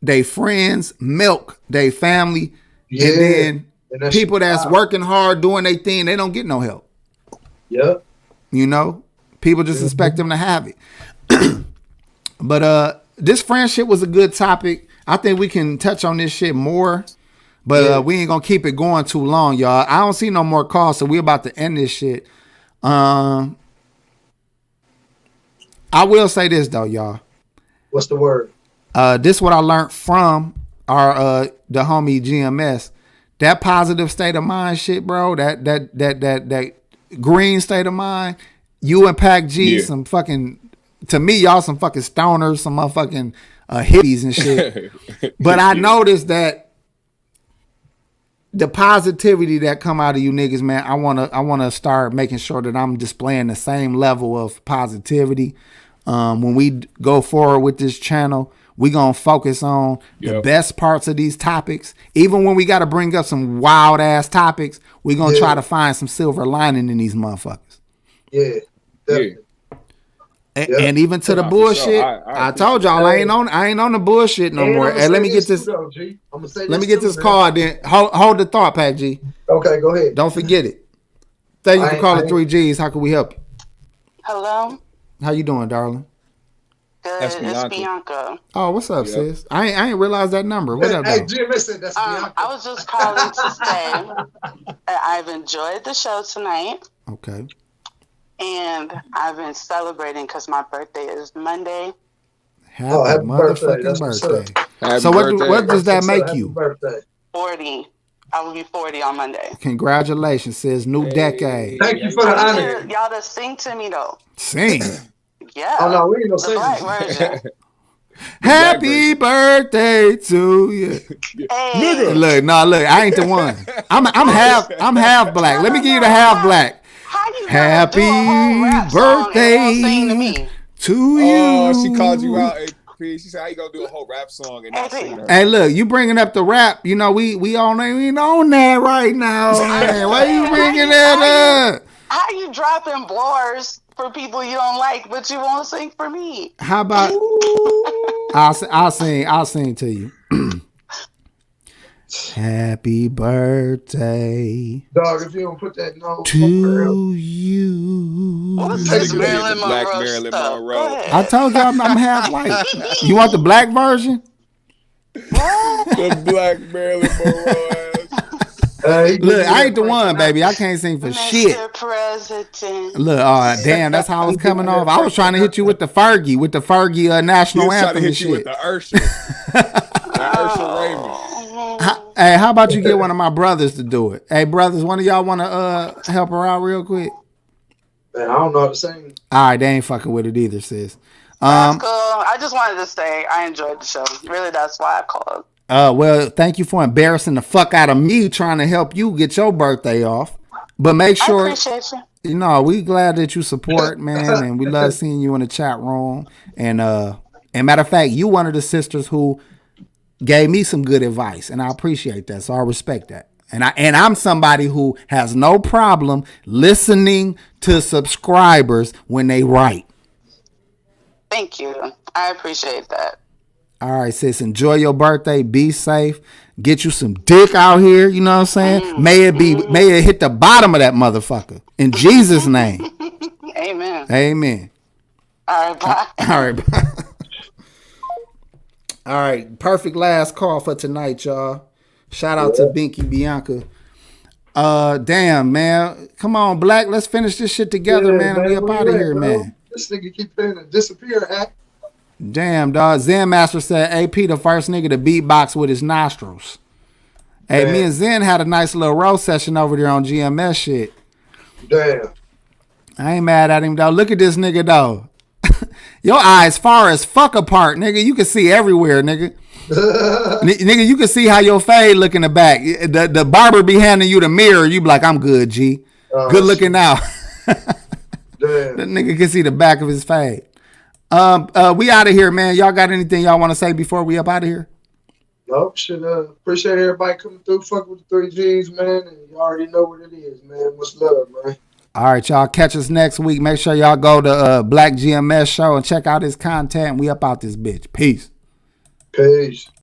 they friends, milk they family, and then people that's working hard doing their thing, they don't get no help. Yeah. You know? People just expect them to have it. But this friendship was a good topic. I think we can touch on this shit more. But we ain't gonna keep it going too long, y'all. I don't see no more calls, so we about to end this shit. I will say this though, y'all. What's the word? This is what I learned from our the homie GMS. That positive state of mind shit, bro. That green state of mind. You and Pac G, some fucking, to me, y'all some fucking stoners, some motherfucking hippies and shit. But I noticed that the positivity that come out of you niggas, man, I wanna start making sure that I'm displaying the same level of positivity. When we go forward with this channel, we gonna focus on the best parts of these topics. Even when we gotta bring up some wild ass topics, we gonna try to find some silver lining in these motherfuckers. Yeah. Definitely. And even to the bullshit, I told y'all I ain't on the bullshit no more. And let me get this. Let me get this card. Then hold the thought, Pat G. Okay, go ahead. Don't forget it. Thank you for calling 3G's. How can we help you? Hello. How you doing, darling? Good. It's Bianca. Oh, what's up, sis? I ain't realized that number. What up, Hey, Jim, listen, that's Bianca. I was just calling to say that I've enjoyed the show tonight. Okay. And I've been celebrating because my birthday is Monday. Happy motherfucking birthday. So what does that make you? 40. I will be 40 on Monday. Congratulations, sis. New decade. Thank you for the honor. Y'all to sing to me, though. Sing? Yeah. Oh, no, we ain't gonna sing. Black version. Happy birthday to you. Hey. Look, I ain't the one. I'm half black. Let me give you the half black. How you gonna do Happy a whole rap song and won't sing to birthday me? to you. Oh, she called you out, AP. She said, "How you gonna do a whole rap song and not sing to her?" Hey, look, you bringing up the rap. You know, we all ain't on that right now, man. Why you bringing that up? How you dropping bars for people you don't like, but you won't sing for me? How about I'll sing to you. Happy birthday Dog, if you don't put that no to you. What's This this nigga Marilyn did the Black Monroe Marilyn stuff? Monroe. Go ahead. I told you I'm half white. You want the black version? What? The Black Marilyn Monroe ass. Look, I ain't the one, baby. I can't sing for shit. Mr. President. Look, damn, that's how I was coming off. I was trying to hit you with the Fergie He national was trying to anthem and hit you with shit. the Ursha. Ursha Raymond. Hey, how about you get one of my brothers to do it? Hey, brothers, one of y'all want to help her out real quick? Man, I don't know how to sing. All right, they ain't fucking with it either, sis. That's cool. I just wanted to say I enjoyed the show. Really, that's why I called. Well, thank you for embarrassing the fuck out of me trying to help you get your birthday off. But make sure, I appreciate you. you know, we glad that you support, man, and we love seeing you in the chat room. And matter of fact, you one of the sisters who gave me some good advice, and I appreciate that. So I respect that. And I'm somebody who has no problem listening to subscribers when they write. Thank you. I appreciate that. All right, sis. Enjoy your birthday. Be safe. Get you some dick out here. You know what I'm saying? May it hit the bottom of that motherfucker. In Jesus' name. Amen. Amen. All right, bye. All right. Bye. All right. Perfect last call for tonight, y'all. Shout out to Binky Bianca. Damn, man. Come on, Black. Let's finish this shit together, man. And we up out of here, man. This nigga keep playing a disappear act. Damn, dog. Zen Master said AP the first nigga to beatbox with his nostrils. Hey, me and Zen had a nice little roast session over there on GMS shit. Damn. I ain't mad at him, though. Look at this nigga, though. Your eyes far as fuck apart, nigga. You can see everywhere, nigga. Nigga, you can see how your fade look in the back. The barber be handing you the mirror. You be like, I'm good, G. Good looking out. Damn. That nigga can see the back of his fade. We out of here, man. Y'all got anything y'all want to say before we up out of here? Nope. Should appreciate everybody coming through. Fuck with the 3G's, man. And you already know what it is, man. Much love, man. All right, y'all. Catch us next week. Make sure y'all go to Black GMS Show and check out his content. We up out this bitch. Peace. Peace.